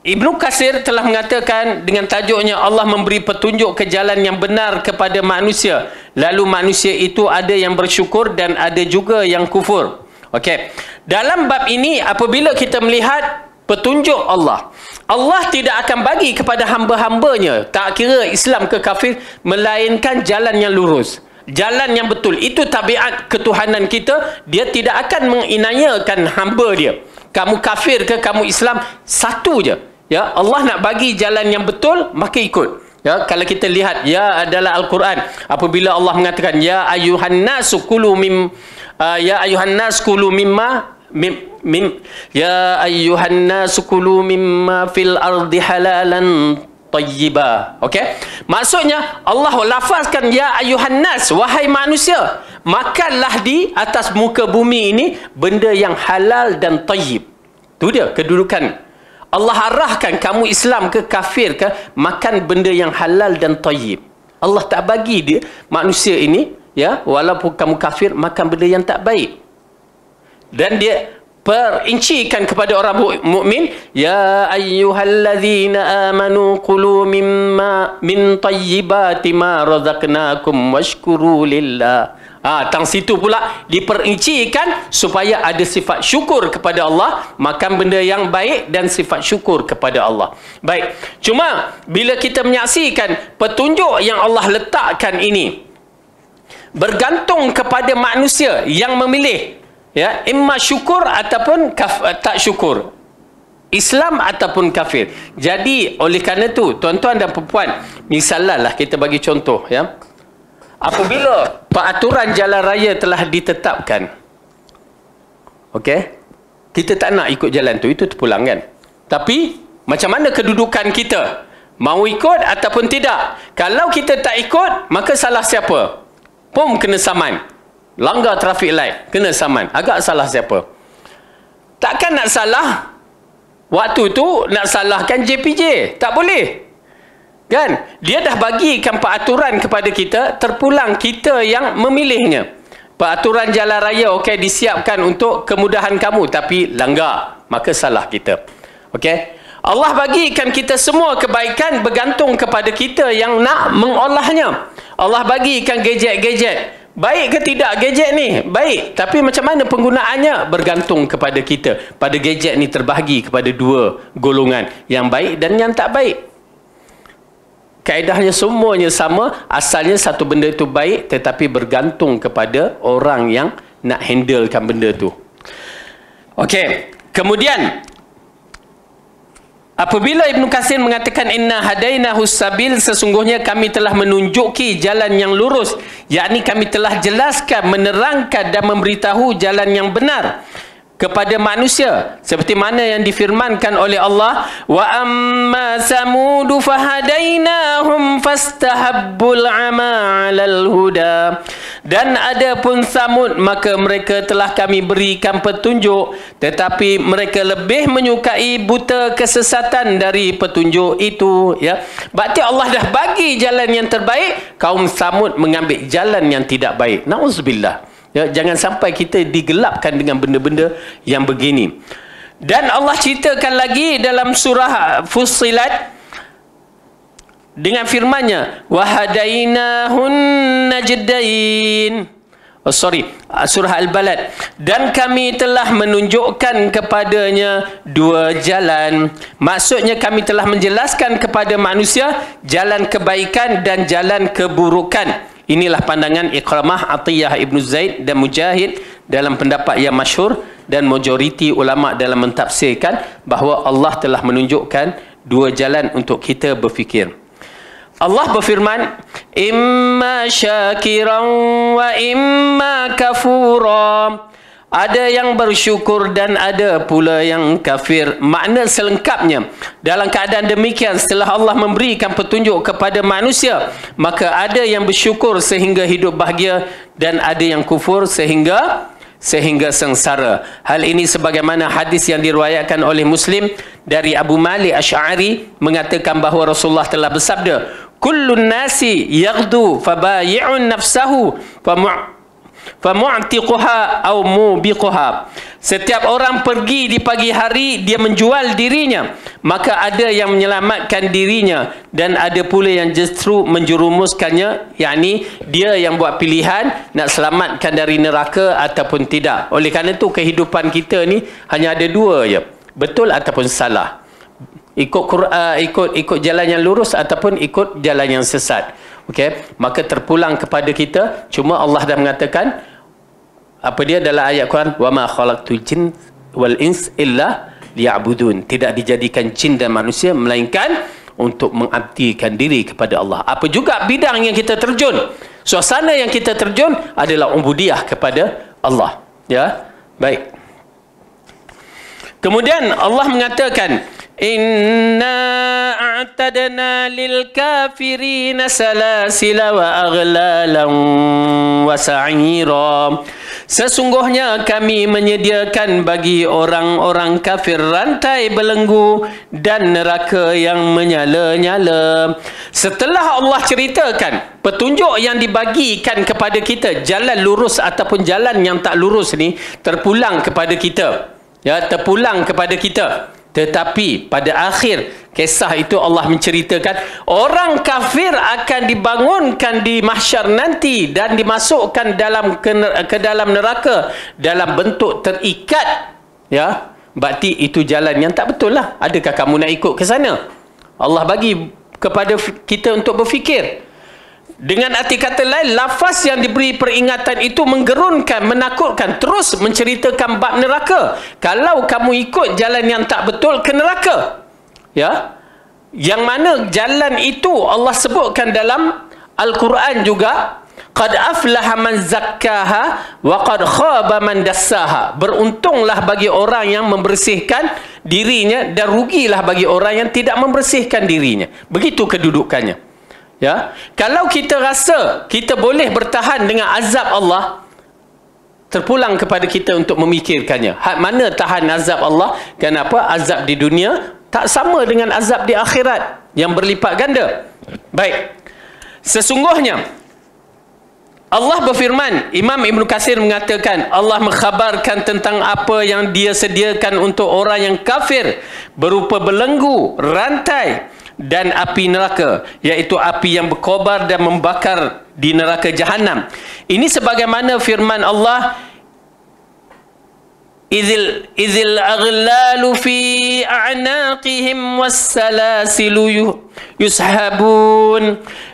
Ibnu Katsir telah mengatakan dengan tajuknya Allah memberi petunjuk ke jalan yang benar kepada manusia. Lalu manusia itu ada yang bersyukur dan ada juga yang kufur. Okey. Dalam bab ini apabila kita melihat petunjuk Allah, Allah tidak akan bagi kepada hamba-hambanya, tak kira Islam ke kafir, melainkan jalan yang lurus, jalan yang betul. Itu tabiat ketuhanan kita. Dia tidak akan menginayakan hamba dia. Kamu kafir ke kamu Islam, satu je. Ya, Allah nak bagi jalan yang betul, maka ikut. Ya, kalau kita lihat ya adalah Al-Quran, apabila Allah mengatakan ya ayuhan nas kulu mimma fil ardi halalan tayyiba. Okey? Maksudnya Allah lafazkan ya ayuhan nas, wahai manusia, makanlah di atas muka bumi ini benda yang halal dan tayyib. Tu dia kedudukan. Allah arahkan kamu Islam ke kafir ke, makan benda yang halal dan tayyib. Allah tak bagi dia manusia ini, ya, walaupun kamu kafir, makan benda yang tak baik. Dan dia perincikan kepada orang mukmin, ya ayyuhallazina amanu qulu mimma min tayyibati ma razaqnakum washkuru lillah. Tang situ pula diperincikan supaya ada sifat syukur kepada Allah, makan benda yang baik dan sifat syukur kepada Allah. Baik, cuma bila kita menyaksikan petunjuk yang Allah letakkan ini bergantung kepada manusia yang memilih, ya, imma syukur ataupun tak syukur, Islam ataupun kafir. Jadi oleh kerana tu, tuan-tuan dan puan-puan, misalnya kita bagi contoh, ya, apabila peraturan jalan raya telah ditetapkan, okey, kita tak nak ikut jalan tu, itu terpulang kan. Tapi macam mana kedudukan kita, mau ikut ataupun tidak? Kalau kita tak ikut, maka salah siapa? Pom kena saman. Langgar traffic light, kena saman. Agak salah siapa? Takkan nak salah waktu tu, nak salahkan JPJ. Tak boleh. Kan? Dia dah bagikan peraturan kepada kita, terpulang kita yang memilihnya. Peraturan jalan raya, okey, disiapkan untuk kemudahan kamu, tapi langgar, maka salah kita. Okey? Allah bagikan kita semua kebaikan, bergantung kepada kita yang nak mengolahnya. Allah bagikan gadget-gadget. Baik ke tidak gadget ni? Baik. Tapi macam mana penggunaannya? Bergantung kepada kita. Pada gadget ni terbahagi kepada dua golongan, yang baik dan yang tak baik. Kaedahnya semuanya sama, asalnya satu benda itu baik, tetapi bergantung kepada orang yang nak handlekan benda tu. Okey, kemudian apabila Ibn Katsir mengatakan inna hadainahu sabil, sesungguhnya kami telah menunjuki jalan yang lurus, yakni kami telah jelaskan, menerangkan dan memberitahu jalan yang benar kepada manusia, seperti mana yang difirmankan oleh Allah, wa amma samud fahadainahum fastahabbul ama 'alal huda, dan adapun Samud, maka mereka telah kami berikan petunjuk, tetapi mereka lebih menyukai buta kesesatan dari petunjuk itu, ya. Berarti Allah dah bagi jalan yang terbaik, kaum Samud mengambil jalan yang tidak baik. Nauzubillah. Ya, jangan sampai kita digelapkan dengan benda-benda yang begini. Dan Allah ceritakan lagi dalam surah Fussilat dengan firman-Nya, wahadainahun najdain. Surah Al-Balad. Dan kami telah menunjukkan kepadanya dua jalan. Maksudnya kami telah menjelaskan kepada manusia jalan kebaikan dan jalan keburukan. Inilah pandangan Iqramah, Atiyah Ibn Zaid dan Mujahid dalam pendapat yang masyhur, dan majoriti ulama dalam mentafsirkan bahawa Allah telah menunjukkan dua jalan untuk kita berfikir. Allah berfirman, imma syakiran wa imma kafura. Ada yang bersyukur dan ada pula yang kafir. Makna selengkapnya, dalam keadaan demikian, setelah Allah memberikan petunjuk kepada manusia, maka ada yang bersyukur sehingga hidup bahagia, dan ada yang kufur sehingga sengsara. Hal ini sebagaimana hadis yang diriwayatkan oleh Muslim dari Abu Malik Asy'ari mengatakan bahawa Rasulullah telah bersabda, kullun nasi yaghdu fabayi'un nafsahu famu'tiquha aw mubiquha. Setiap orang pergi di pagi hari, dia menjual dirinya, maka ada yang menyelamatkan dirinya dan ada pula yang justru menjerumuskannya, yakni dia yang buat pilihan nak selamatkan dari neraka ataupun tidak. Oleh kerana itu kehidupan kita ni hanya ada dua je, betul ataupun salah. Ikut jalan yang lurus ataupun ikut jalan yang sesat. Okey, maka terpulang kepada kita. Cuma Allah dah mengatakan apa dia dalam ayat Quran, wa ma khalaqtul jin wal ins illa liya'budun. Tidak dijadikan jin dan manusia melainkan untuk mengabdikan diri kepada Allah. Apa juga bidang yang kita terjun, suasana yang kita terjun adalah ubudiyah kepada Allah, ya. Baik. Kemudian Allah mengatakan Inna a'tadna lil kafirina salasila wa aghlalan wa sa'ira. Sesungguhnya kami menyediakan bagi orang-orang kafir rantai belenggu dan neraka yang menyala-nyala. Setelah Allah ceritakan petunjuk yang dibagikan kepada kita, jalan lurus ataupun jalan yang tak lurus ni terpulang kepada kita. Ya, terpulang kepada kita. Tetapi pada akhir kisah itu Allah menceritakan orang kafir akan dibangunkan di mahsyar nanti dan dimasukkan ke dalam neraka dalam bentuk terikat. Ya, berarti itu jalan yang tak betul lah. Adakah kamu nak ikut ke sana? Allah bagi kepada kita untuk berfikir. Dengan arti kata lain, lafaz yang diberi peringatan itu menggerunkan, menakutkan, terus menceritakan bab neraka. Kalau kamu ikut jalan yang tak betul, ke neraka. Ya, yang mana jalan itu Allah sebutkan dalam Al-Quran juga, qad aflaha man zakkaha wa qad khaba man dassaha. Beruntunglah bagi orang yang membersihkan dirinya dan rugilah bagi orang yang tidak membersihkan dirinya. Begitu kedudukannya. Ya, kalau kita rasa kita boleh bertahan dengan azab Allah, terpulang kepada kita untuk memikirkannya. Hak mana tahan azab Allah? Kenapa? Azab di dunia tak sama dengan azab di akhirat yang berlipat ganda. Baik. Sesungguhnya Allah berfirman, Imam Ibn Katsir mengatakan, Allah mengkhabarkan tentang apa yang Dia sediakan untuk orang yang kafir berupa belenggu, rantai dan api neraka, iaitu api yang berkobar dan membakar di neraka Jahannam. Ini sebagaimana firman Allah, Izil aghlalu fi a'naqihim wassalasilu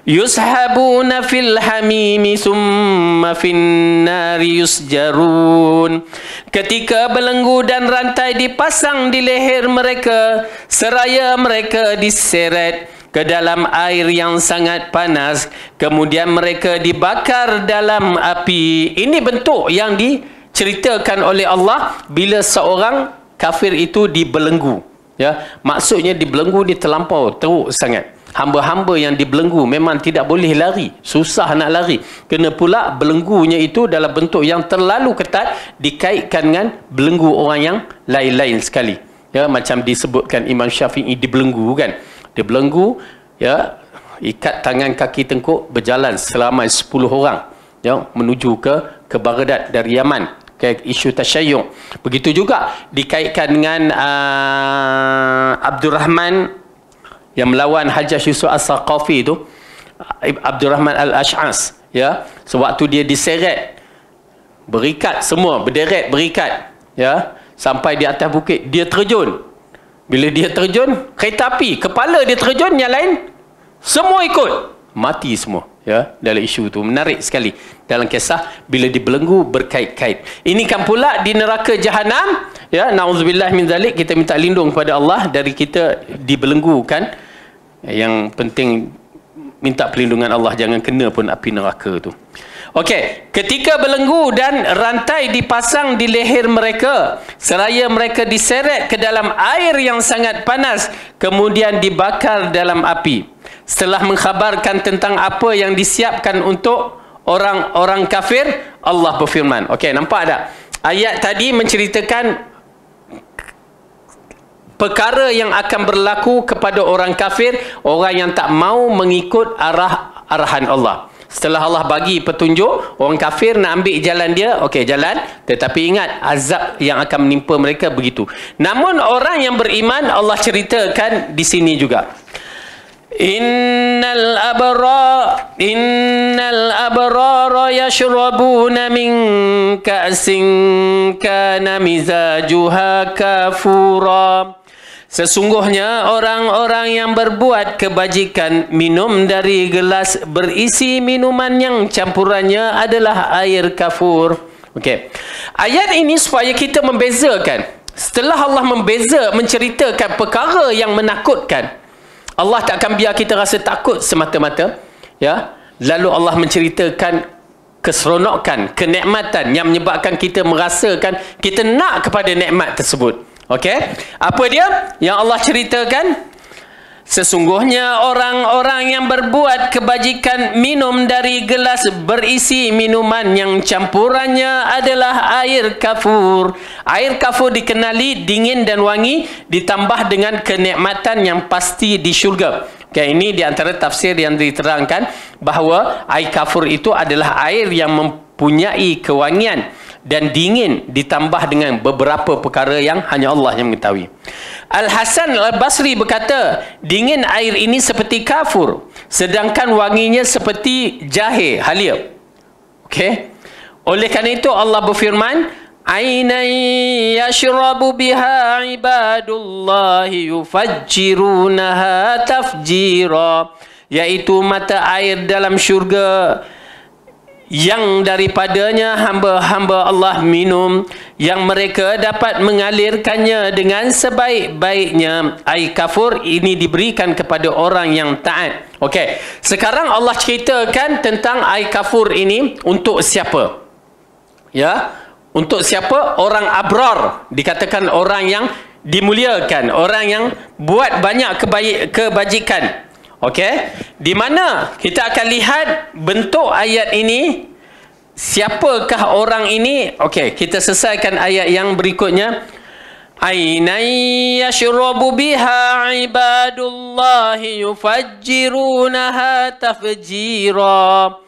yushabuna fil hamimi summa fin nari yusjarun. Ketika belenggu dan rantai dipasang di leher mereka, seraya mereka diseret ke dalam air yang sangat panas, kemudian mereka dibakar dalam api. Ini bentuk yang diceritakan oleh Allah bila seorang kafir itu dibelenggu. Ya, maksudnya dibelenggu dia terlampau teruk sangat. Hamba-hamba yang dibelenggu memang tidak boleh lari, susah nak lari. Kena pula belenggunya itu dalam bentuk yang terlalu ketat, dikaitkan dengan belenggu orang yang lain-lain sekali. Ya, macam disebutkan Imam Syafi'i dibelenggu kan. Dia belenggu, ya, ikat tangan kaki tengkuk, berjalan selama 10 orang, ya, menuju ke Baghdad dari Yaman. Isu tasyayyuh. Begitu juga dikaitkan dengan Abdurrahman yang melawan Hajjaj Yusuf As-Saqafi itu, Abdurrahman Al-Ash'as, ya, sewaktu dia diseret, berikat semua, berderet berikat, ya, sampai di atas bukit, dia terjun. Bila dia terjun, kereta api, kepala dia terjun, yang lain semua ikut, mati semua. Ya, dalam isu itu menarik sekali dalam kisah bila dibelenggu berkait-kait. Ini kan pula di neraka Jahannam, ya, nauzubillah min zalik, kita minta lindung kepada Allah dari kita dibelenggu kan. Yang penting minta perlindungan Allah, jangan kena pun api neraka tu. Okey, ketika belenggu dan rantai dipasang di leher mereka, seraya mereka diseret ke dalam air yang sangat panas, kemudian dibakar dalam api. Setelah mengkhabarkan tentang apa yang disiapkan untuk orang-orang kafir, Allah berfirman. Okey, nampak tak? Ayat tadi menceritakan perkara yang akan berlaku kepada orang kafir, orang yang tak mau mengikut arahan Allah. Setelah Allah bagi petunjuk, orang kafir nak ambil jalan dia, okey, jalan. Tetapi ingat, azab yang akan menimpa mereka begitu. Namun orang yang beriman, Allah ceritakan di sini juga. Innal abrara yashrabuna min ka'sin kana mizajuha kafura. Sesungguhnya orang-orang yang berbuat kebajikan minum dari gelas berisi minuman yang campurannya adalah air kafur. Okey. Ayat ini supaya kita membezakan. Setelah Allah menceritakan perkara yang menakutkan, Allah tak akan biar kita rasa takut semata-mata, ya. Lalu Allah menceritakan keseronokan, kenikmatan yang menyebabkan kita merasakan kita nak kepada nikmat tersebut. Okey, apa dia yang Allah ceritakan? Sesungguhnya orang-orang yang berbuat kebajikan minum dari gelas berisi minuman yang campurannya adalah air kafur. Air kafur dikenali dingin dan wangi, ditambah dengan kenikmatan yang pasti di syurga. Okay, ini di antara tafsir yang diterangkan bahawa air kafur itu adalah air yang mempunyai kewangian dan dingin, ditambah dengan beberapa perkara yang hanya Allah yang mengetahui. Al-Hasan Al-Basri berkata, dingin air ini seperti kafur, sedangkan wanginya seperti jahe halia. Okey. Oleh kerana itu Allah berfirman, "Ainan yashrabu biha ibadullahi yufajjirunaha tafjira," iaitu mata air dalam syurga yang daripadanya hamba-hamba Allah minum, yang mereka dapat mengalirkannya dengan sebaik-baiknya. Air kafur ini diberikan kepada orang yang taat. Okey, sekarang Allah ceritakan tentang air kafur ini untuk siapa? Ya, untuk siapa? Orang abrar, dikatakan orang yang dimuliakan, orang yang buat banyak kebajikan. Okey, di mana kita akan lihat bentuk ayat ini, siapakah orang ini? Okey, kita selesaikan ayat yang berikutnya. Ainai yashrabu biha ibadullahi yufajjirunaha tafjira.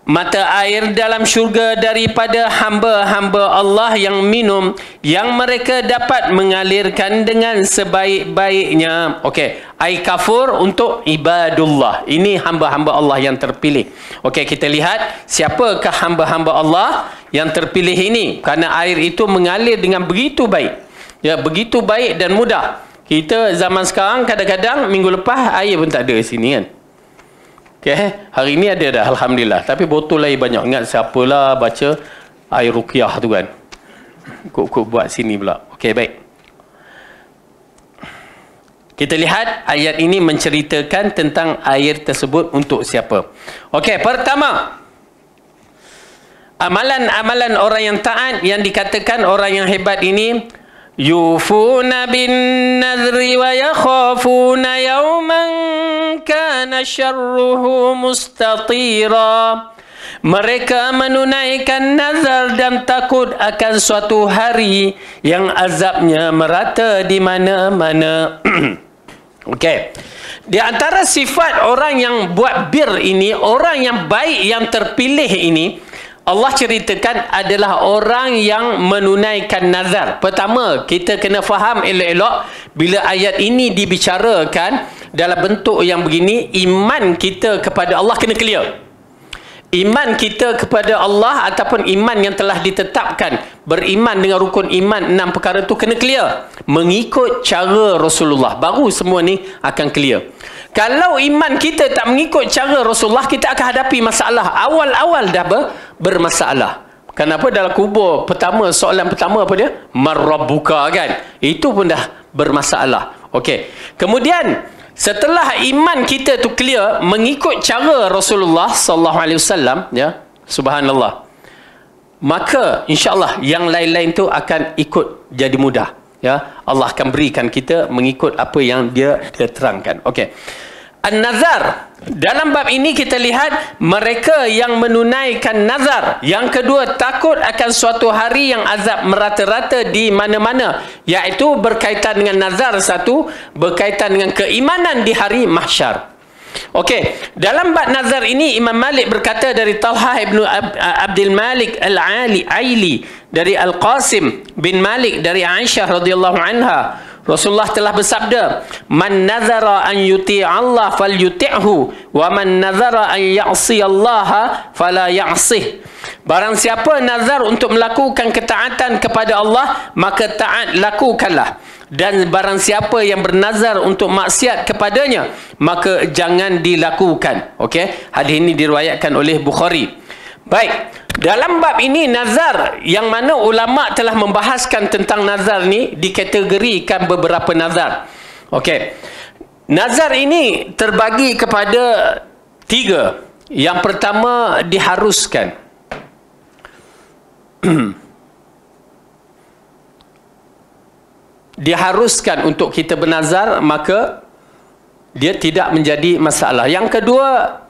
Mata air dalam syurga daripada hamba-hamba Allah yang minum, yang mereka dapat mengalirkan dengan sebaik-baiknya. Okey, air kafur untuk ibadullah. Ini hamba-hamba Allah yang terpilih. Okey, kita lihat siapakah hamba-hamba Allah yang terpilih ini. Kerana air itu mengalir dengan begitu baik. Ya, begitu baik dan mudah. Kita zaman sekarang kadang-kadang minggu lepas air pun tak ada di sini kan. Okay, hari ini ada dah, alhamdulillah. Tapi botol air banyak. Ingat siapalah baca air ruqyah tu kan. Kok buat sini pula. Okey, baik. Kita lihat ayat ini menceritakan tentang air tersebut untuk siapa. Okey, pertama, amalan-amalan orang yang taat, yang dikatakan orang yang hebat ini, yufuna bin nadri wa yakhafuna yawman kana syarruhu mustatira. Mereka menunaikan nazar dan takut akan suatu hari yang azabnya merata di mana-mana. Okey. Di antara sifat orang yang buat bir ini, orang yang baik yang terpilih ini, Allah ceritakan adalah orang yang menunaikan nazar. Pertama, kita kena faham elok-elok bila ayat ini dibicarakan dalam bentuk yang begini, iman kita kepada Allah kena clear. Iman kita kepada Allah ataupun iman yang telah ditetapkan, beriman dengan rukun iman 6 perkara tu kena clear. Mengikut cara Rasulullah, baru semua ni akan clear. Kalau iman kita tak mengikut cara Rasulullah, kita akan hadapi masalah. Awal-awal dah bermasalah. Kenapa dalam kubur pertama, soalan pertama apa dia? Marrabbuka kan? Itu pun dah bermasalah. Okey. Kemudian setelah iman kita tu clear mengikut cara Rasulullah sallallahu alaihi wasallam, ya, subhanallah, maka insya-Allah yang lain-lain tu akan ikut jadi mudah. Ya, Allah akan berikan kita mengikut apa yang dia terangkan. Okey. An-nazar. Dalam bab ini kita lihat mereka yang menunaikan nazar. Yang kedua, takut akan suatu hari yang azab merata-rata di mana-mana, iaitu berkaitan dengan nazar satu, berkaitan dengan keimanan di hari mahsyar. Okey, dalam bab nazar ini Imam Malik berkata dari Talhah ibn Abdul Malik Al-Aili, dari Al-Qasim bin Malik dari Aisyah radhiyallahu anha, Rasulullah telah bersabda, "Man nazara an yuti' Allah falyuti'hu, wa man nazara an ya'si Allah fala ya'sih." Barang siapa nazar untuk melakukan ketaatan kepada Allah, maka taat lakukanlah. Dan barang siapa yang bernazar untuk maksiat kepadanya, maka jangan dilakukan. Okey, hadis ini diriwayatkan oleh Bukhari. Baik, dalam bab ini nazar, yang mana ulama telah membahaskan tentang nazar ni, dikategorikan beberapa nazar. Okey, nazar ini terbagi kepada 3. Yang pertama, diharuskan. diharuskan untuk kita bernazar, maka dia tidak menjadi masalah. Yang kedua,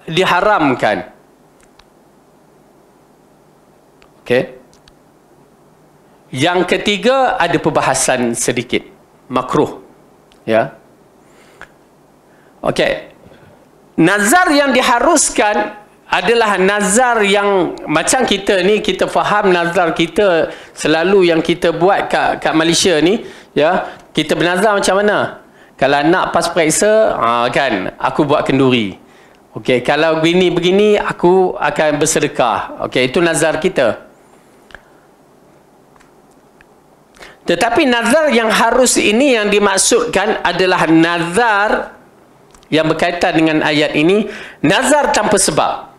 diharamkan. Okey. Yang ketiga, ada perbahasan sedikit, makruh. Ya. Okey. Nazar yang diharuskan adalah nazar yang macam kita ni, kita faham nazar kita selalu yang kita buat kat Malaysia ni, ya, kita bernazar macam mana? Kalau nak pas periksa, kan, aku buat kenduri. Okey, kalau begini aku akan bersedekah. Okey, itu nazar kita. Tetapi nazar yang harus ini yang dimaksudkan adalah nazar yang berkaitan dengan ayat ini, nazar tanpa sebab.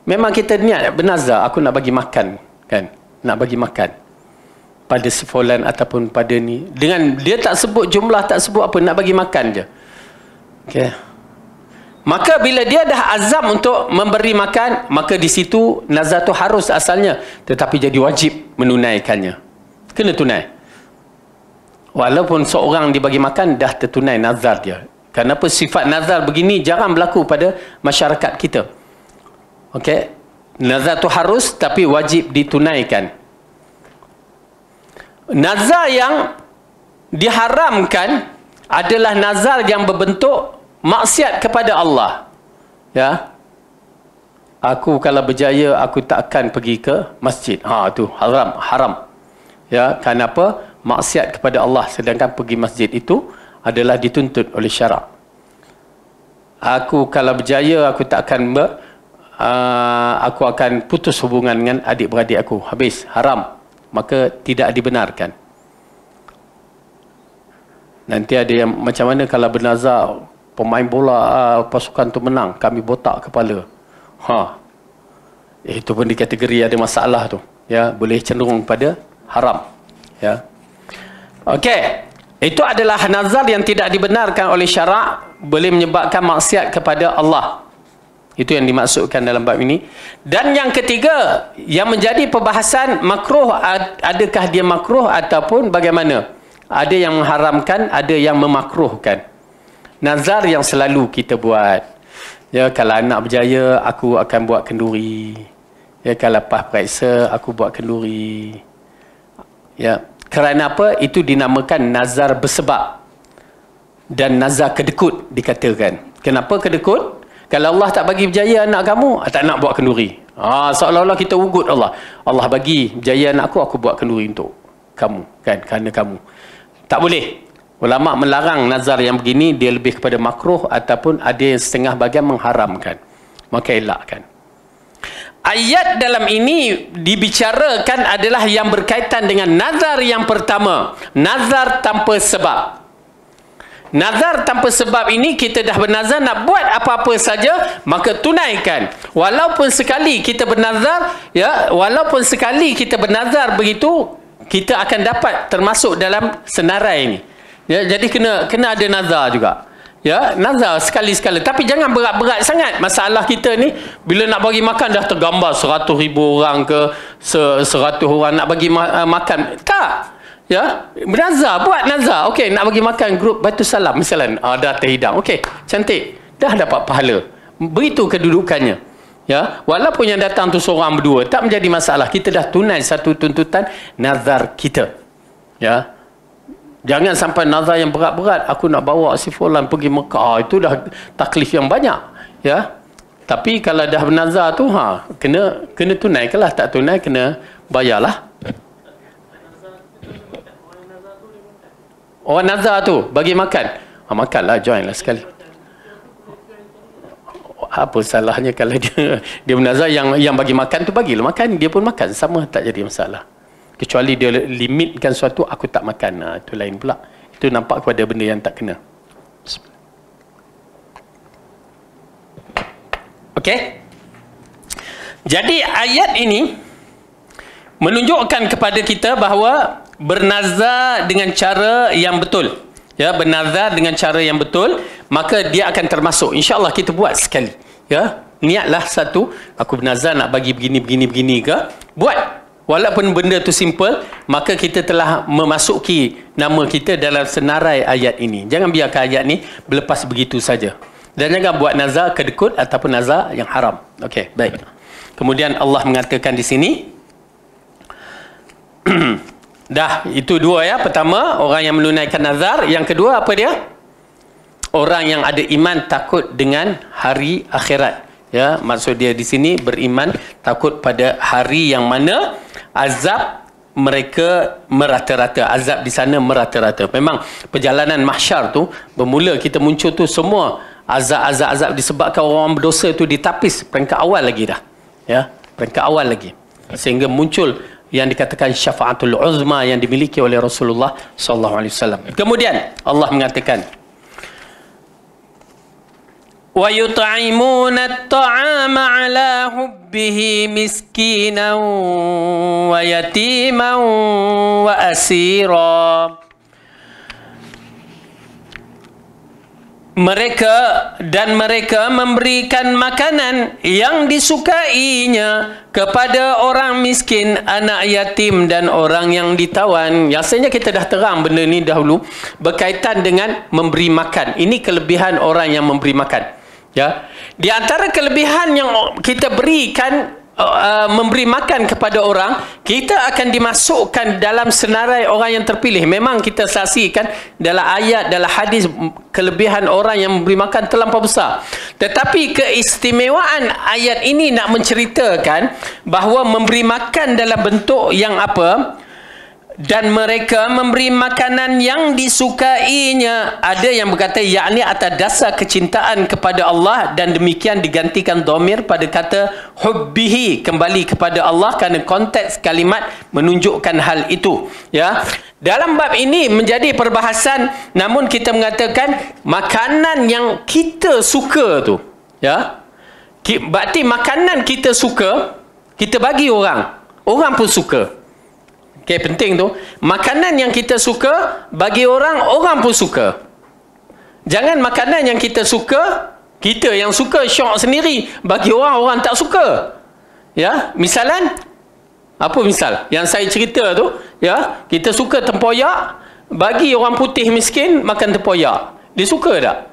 Memang kita niat bernazar, aku nak bagi makan, kan? Nak bagi makan pada sefulan ataupun pada ni. Dengan dia tak sebut jumlah, tak sebut apa, nak bagi makan je. Okey. Maka bila dia dah azam untuk memberi makan, maka di situ nazar tu harus asalnya, tetapi jadi wajib menunaikannya. Kena tunai. Walaupun seorang dibagi makan, dah tertunai nazar dia. Kenapa sifat nazar begini jarang berlaku pada masyarakat kita? Okey, nazar tu harus tapi wajib ditunaikan. Nazar yang diharamkan adalah nazar yang berbentuk maksiat kepada Allah. Ya. Aku kalau berjaya aku tak akan pergi ke masjid. Tu haram. Ya, kenapa? Maksiat kepada Allah, sedangkan pergi masjid itu adalah dituntut oleh syarak. Aku kalau berjaya aku tak akan aku akan putus hubungan dengan adik-beradik aku. Habis, haram. Maka tidak dibenarkan. Nanti ada yang macam mana kalau bernazar pemain bola pasukan tu menang, kami botak kepala. Itu pun di kategori ada masalah tu. Ya, boleh cenderung pada haram. Ya. Okey. Itu adalah nazar yang tidak dibenarkan oleh syarak, boleh menyebabkan maksiat kepada Allah. Itu yang dimaksudkan dalam bab ini. Dan yang ketiga, yang menjadi perbahasan makruh, adakah dia makruh ataupun bagaimana? Ada yang mengharamkan, ada yang memakruhkan. Nazar yang selalu kita buat. Ya, kalau anak berjaya, aku akan buat kenduri. Ya, kalau pas periksa, aku buat kenduri. Ya, kerana apa? Itu dinamakan nazar bersebab. Dan nazar kedekut dikatakan. Kenapa kedekut? Kalau Allah tak bagi berjaya anak kamu, tak nak buat kenduri. Seolah-olah kita ugut Allah. Allah bagi berjaya anak aku buat kenduri untuk kamu. Kan? Kerana kamu. Tak boleh. Ulama melarang nazar yang begini, dia lebih kepada makruh ataupun ada yang setengah bahagian mengharamkan. Maka elakkan. Ayat dalam ini dibicarakan adalah yang berkaitan dengan nazar yang pertama. Nazar tanpa sebab. Nazar tanpa sebab ini, kita dah bernazar nak buat apa-apa saja, maka tunaikan. Walaupun sekali kita bernazar, ya, walaupun sekali kita bernazar begitu, kita akan dapat termasuk dalam senarai ini. Ya, jadi kena ada nazar juga. Ya, nazar sekali-sekala. Tapi jangan berat-berat sangat. Masalah kita ni, bila nak bagi makan dah tergambar 100,000 orang ke 100 orang nak bagi makan. Tak. Ya, bernazar, buat nazar. Okey, nak bagi makan grup Batu Salam misalnya. Dah terhidang. Okey, cantik. Dah dapat pahala. Begitu kedudukannya. Ya, walaupun yang datang tu seorang berdua, tak menjadi masalah. Kita dah tunai satu tuntutan nazar kita. Ya. Jangan sampai nazar yang berat-berat. Aku nak bawa si fulan pergi Mekah. Itu dah taklif yang banyak. Ya. Tapi kalau dah bernazar tu, kena tunaikanlah. Tak tunai, kena bayarlah. Orang nazar tu bagi makan. Makanlah, join lah sekali. Apa salahnya kalau dia bernazar yang bagi makan tu bagilah makan, dia pun makan, sama, tak jadi masalah. Kecuali dia limitkan suatu, aku tak makan. Itu lain pula. Itu nampak kepada benda yang tak kena. Okey. Jadi ayat ini menunjukkan kepada kita bahawa bernazar dengan cara yang betul. Ya, bernazar dengan cara yang betul, maka dia akan termasuk. InsyaAllah kita buat sekali. Ya, niatlah satu, aku bernazar nak bagi begini ke, buat. Walaupun benda tu simple, maka kita telah memasuki nama kita dalam senarai ayat ini. Jangan biarkan ayat ni berlepas begitu saja. Dan jangan buat nazar kedekut ataupun nazar yang haram. Okey, baik. Kemudian Allah mengatakan di sini, dah, itu dua ya. Pertama, orang yang menunaikan nazar. Yang kedua, apa dia? Orang yang ada iman takut dengan hari akhirat. Ya, maksud dia di sini beriman takut pada hari yang mana azab mereka merata-rata. Azab di sana merata-rata. Memang perjalanan mahsyar tu, bermula kita muncul tu semua azab disebabkan orang berdosa tu ditapis peringkat awal lagi dah. Ya, peringkat awal lagi. Sehingga muncul yang dikatakan syafaatul uzma yang dimiliki oleh Rasulullah SAW. Kemudian Allah mengatakan, wa yut'imuna at-ta'ama 'ala hubbihi miskinan wa yatiman wa asira. Mereka memberikan makanan yang disukainya kepada orang miskin, anak yatim dan orang yang ditawan. Biasanya kita dah terang benda ni dahulu berkaitan dengan memberi makan. Ini kelebihan orang yang memberi makan. Ya, di antara kelebihan yang kita berikan, memberi makan kepada orang, kita akan dimasukkan dalam senarai orang yang terpilih. Memang kita saksikan dalam ayat, dalam hadis, kelebihan orang yang memberi makan terlampau besar. Tetapi keistimewaan ayat ini nak menceritakan bahawa memberi makan dalam bentuk yang apa? Dan mereka memberi makanan yang disukainya. Ada yang berkata yakni atas dasar kecintaan kepada Allah, dan demikian digantikan dhamir pada kata hubbihi, kembali kepada Allah, kerana konteks kalimat menunjukkan hal itu. Ya, dalam bab ini menjadi perbahasan, namun kita mengatakan makanan yang kita suka tu, ya, berarti makanan kita suka, kita bagi orang, orang pun suka. Okay, penting tu. Makanan yang kita suka, bagi orang, orang pun suka. Jangan makanan yang kita suka, kita yang suka syok sendiri, bagi orang, orang tak suka. Ya, misalan, apa misal? Yang saya cerita tu, ya, kita suka tempoyak, bagi orang putih miskin makan tempoyak. Dia suka tak?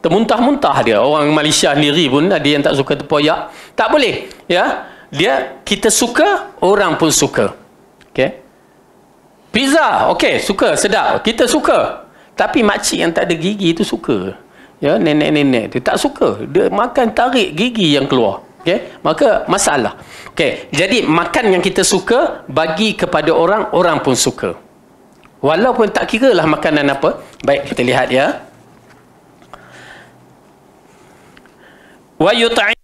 Termuntah-muntah dia. Orang Malaysia sendiri pun ada yang tak suka tempoyak. Tak boleh. Ya, kita suka, orang pun suka. Okay. Pizza, okey, suka, sedap. Kita suka. Tapi makcik yang tak ada gigi tu suka. Ya, nenek-nenek tu tak suka. Dia makan tarik gigi yang keluar. Okey, maka masalah. Okey, jadi makan yang kita suka bagi kepada orang, orang pun suka. Walaupun tak kira lah makanan apa. Baik, kita lihat ya. Wa yut'im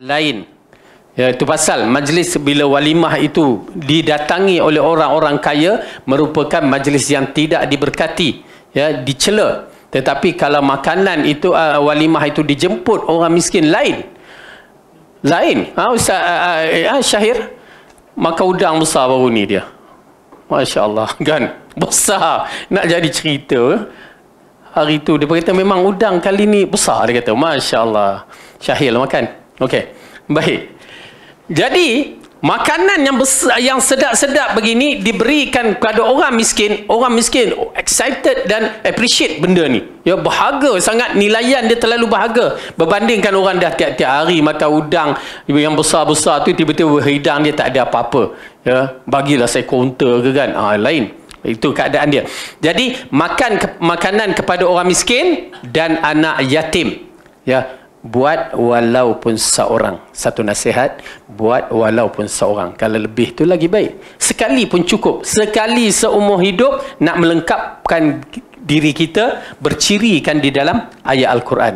lain. Ya, itu pasal majlis bila walimah itu didatangi oleh orang-orang kaya merupakan majlis yang tidak diberkati, ya, dicela. Tetapi kalau makanan itu walimah itu dijemput orang miskin, lain. Ustaz Syahir makan udang besar baru ni dia. Masya-Allah, kan? Besar. Nak jadi cerita. Hari tu dia berkata memang udang kali ni besar, dia kata. Masya-Allah. Syahir makan. Okey, baik. Jadi makanan yang besar, yang sedap-sedap begini diberikan kepada orang miskin. Orang miskin excited dan appreciate benda ni. Ya, berharga sangat, nilaian dia terlalu berharga berbandingkan orang dah tiap-tiap hari makan udang yang besar-besar tu, tiba-tiba hidang dia tak ada apa-apa. Ya, bagilah saya counter ke kan. Lain. Itu keadaan dia. Jadi makan makanan kepada orang miskin dan anak yatim. Ya, buat walaupun seorang. Satu nasihat, buat walaupun seorang. Kalau lebih tu lagi baik. Sekali pun cukup. Sekali seumur hidup nak melengkapkan diri kita, bercirikan di dalam ayat Al-Quran.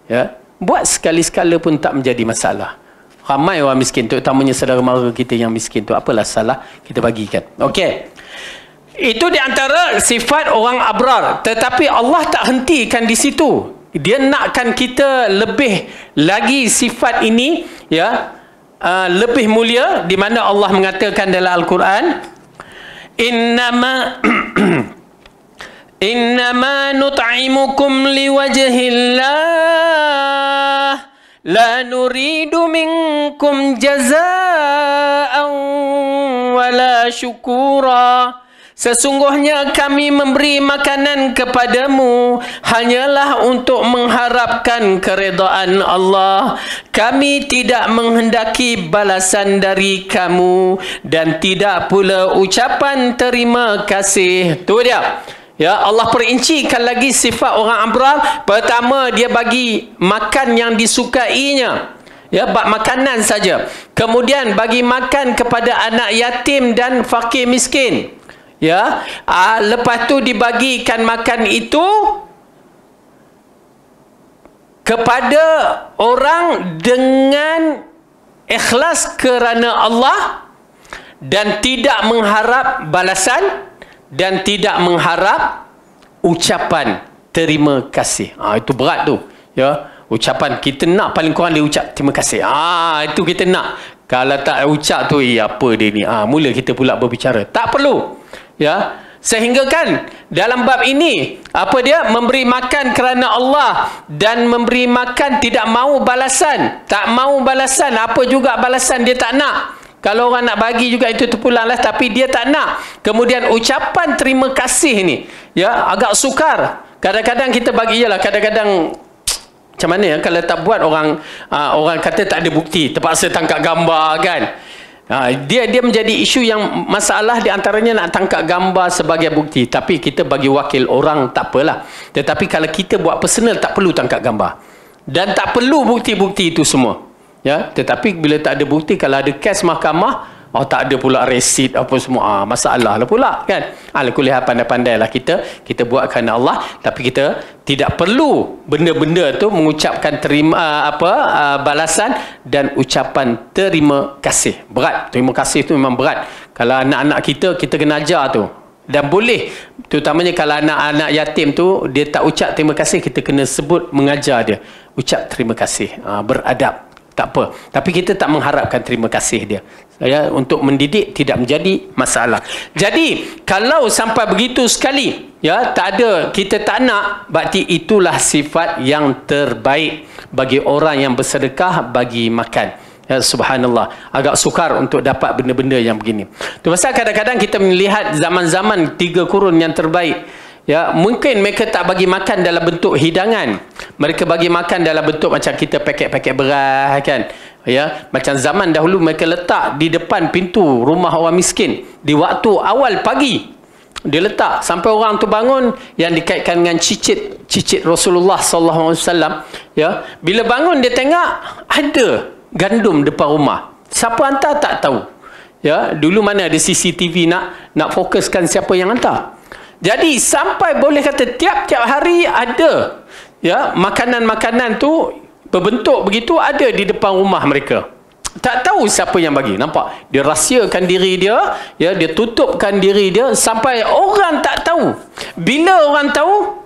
Ya, buat sekali-sekala pun tak menjadi masalah. Ramai orang miskin, terutamanya saudara mara kita yang miskin tu, apalah salah kita bagikan. Okey. Itu di antara sifat orang abrar. Tetapi Allah tak hentikan di situ. Dia nakkan kita lebih lagi sifat ini, ya, lebih mulia, di mana Allah mengatakan dalam Al-Quran, innama nut'imukum liwajhillah la nuridu minkum jazaa'an wala syukura. Sesungguhnya kami memberi makanan kepadamu hanyalah untuk mengharapkan keredaan Allah. Kami tidak menghendaki balasan dari kamu dan tidak pula ucapan terima kasih. Tu dia. Ya, Allah perincikan lagi sifat orang abrar. Pertama, dia bagi makan yang disukainya. Ya, bab makanan saja. Kemudian bagi makan kepada anak yatim dan fakir miskin. Ya, lepas tu dibagikan makan itu kepada orang dengan ikhlas kerana Allah dan tidak mengharap balasan dan tidak mengharap ucapan terima kasih. Itu berat tu. Ya, ucapan kita nak paling kurang dia ucap terima kasih. Itu kita nak. Kalau tak ucap tu, apa dia ni? Mula kita pula berbicara. Tak perlu. Ya, sehingga kan dalam bab ini apa dia memberi makan kerana Allah dan memberi makan tidak mahu balasan, tak mahu balasan, apa juga balasan dia tak nak. Kalau orang nak bagi juga itu terpulanglah, tapi dia tak nak. Kemudian ucapan terima kasih ni, ya, agak sukar. Kadang-kadang kita bagi, ialah kadang-kadang macam mana ya, kalau tak buat orang kata tak ada bukti, terpaksa tangkap gambar kan. Dia menjadi isu yang masalah, di antaranya nak tangkap gambar sebagai bukti. Tapi kita bagi wakil orang tak apalah. Tetapi kalau kita buat personal tak perlu tangkap gambar. Dan tak perlu bukti-bukti itu semua. Ya, tetapi bila tak ada bukti, kalau ada kes mahkamah, tak ada pula resit apa semua, masalah lah pula kan. Kuliah pandai-pandai lah kita buat kerana Allah, tapi kita tidak perlu benda-benda tu mengucapkan terima balasan dan ucapan terima kasih. Berat, terima kasih tu memang berat. Kalau anak-anak kita kena ajar tu. Dan boleh, terutamanya kalau anak-anak yatim tu dia tak ucap terima kasih, kita kena sebut, mengajar dia ucap terima kasih, beradab. Tak apa. Tapi kita tak mengharapkan terima kasih dia. Ya, untuk mendidik tidak menjadi masalah. Jadi, kalau sampai begitu sekali, ya, tak ada, kita tak nak, berarti itulah sifat yang terbaik bagi orang yang bersedekah, bagi makan. Ya, subhanallah. Agak sukar untuk dapat benda-benda yang begini. Tu pasal kadang-kadang kita melihat zaman-zaman 3 kurun yang terbaik. Ya, mungkin mereka tak bagi makan dalam bentuk hidangan. Mereka bagi makan dalam bentuk macam kita paket-paket beras kan. Ya, macam zaman dahulu mereka letak di depan pintu rumah orang miskin di waktu awal pagi. Dia letak sampai orang tu bangun, yang dikaitkan dengan cicit Rasulullah sallallahu alaihi wasallam. Ya, bila bangun dia tengok ada gandum depan rumah. Siapa hantar tak tahu. Ya, dulu mana ada CCTV nak fokuskan siapa yang hantar. Jadi sampai boleh kata tiap-tiap hari ada, ya, makanan-makanan tu berbentuk begitu ada di depan rumah mereka. Tak tahu siapa yang bagi. Nampak? Dia rahsiakan diri dia, ya, dia tutupkan diri dia sampai orang tak tahu. Bila orang tahu?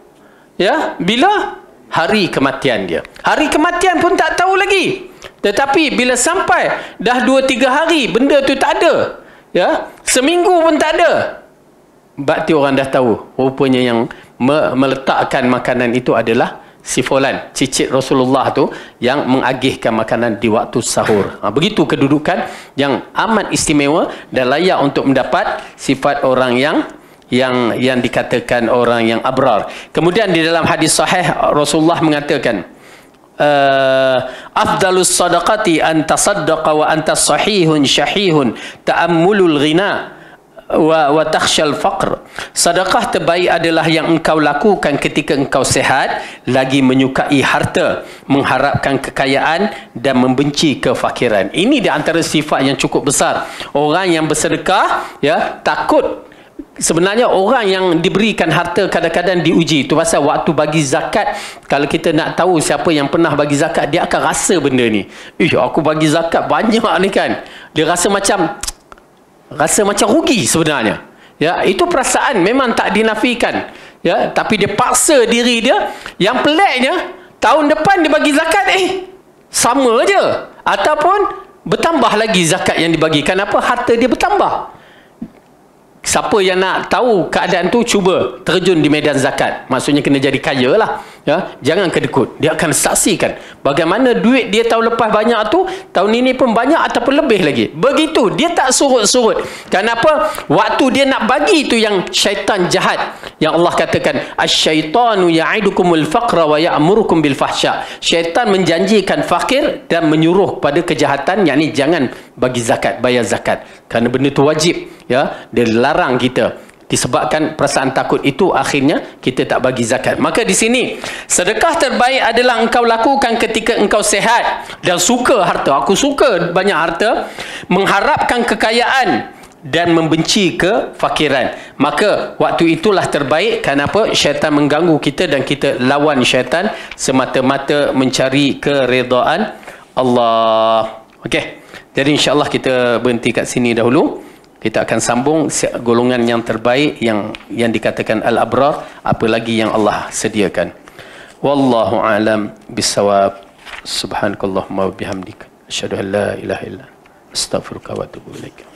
Ya, bila hari kematian dia. Hari kematian pun tak tahu lagi. Tetapi bila sampai dah 2-3 hari benda tu tak ada, ya, seminggu pun tak ada, berarti orang dah tahu rupanya yang meletakkan makanan itu adalah si fulan, cicit Rasulullah tu yang mengagihkan makanan di waktu sahur. Begitu kedudukan yang amat istimewa dan layak untuk mendapat sifat orang yang dikatakan orang yang abrar. Kemudian di dalam hadis sahih Rasulullah mengatakan, afdalus sadaqati an tasaddaqa wa anta sahihun syahihun ta'ammulul ghina wa takhshal faqr. Sedekah terbaik adalah yang engkau lakukan ketika engkau sihat, lagi menyukai harta, mengharapkan kekayaan dan membenci kefakiran. Ini di antara sifat yang cukup besar. Orang yang bersedekah, ya, takut. Sebenarnya orang yang diberikan harta kadang-kadang diuji. Itu pasal waktu bagi zakat, kalau kita nak tahu siapa yang pernah bagi zakat, dia akan rasa benda ni. Aku bagi zakat banyak ni kan. Dia rasa macam rugi sebenarnya. Ya, itu perasaan memang tak dinafikan. Ya, tapi dia paksa diri dia. Yang peliknya, tahun depan dia bagi zakat, sama je. Ataupun bertambah lagi zakat yang dibagi. Kenapa? Harta dia bertambah. Siapa yang nak tahu keadaan tu, cuba terjun di medan zakat. Maksudnya kena jadi kaya lah. Ya? Jangan kedekut. Dia akan saksikan bagaimana duit dia tahun lepas banyak tu, tahun ini pun banyak ataupun lebih lagi. Begitu. Dia tak surut-surut. Kenapa? Waktu dia nak bagi tu yang syaitan jahat. Yang Allah katakan, asyaitanu ya'idukumul faqra wa ya'murukum bil fahsya. Syaitan menjanjikan fakir dan menyuruh pada kejahatan, yakni jangan bagi zakat, bayar zakat. Kerana benda tu wajib. Ya, dia larang kita. Disebabkan perasaan takut itu, akhirnya kita tak bagi zakat. Maka di sini, sedekah terbaik adalah engkau lakukan ketika engkau sihat dan suka harta. Aku suka banyak harta, mengharapkan kekayaan dan membenci kefakiran. Maka waktu itulah terbaik. Kenapa? Syaitan mengganggu kita dan kita lawan syaitan semata-mata mencari keredaan Allah. Okey. Jadi insya-Allah kita berhenti kat sini dahulu. Kita akan sambung golongan yang terbaik yang dikatakan al-abrar, apa lagi yang Allah sediakan. Wallahu a'lam bissawab. Subhanakallahumma wa bihamdika asyhadu an la ilaha illa anta astaghfiruka wa atubu ilaik.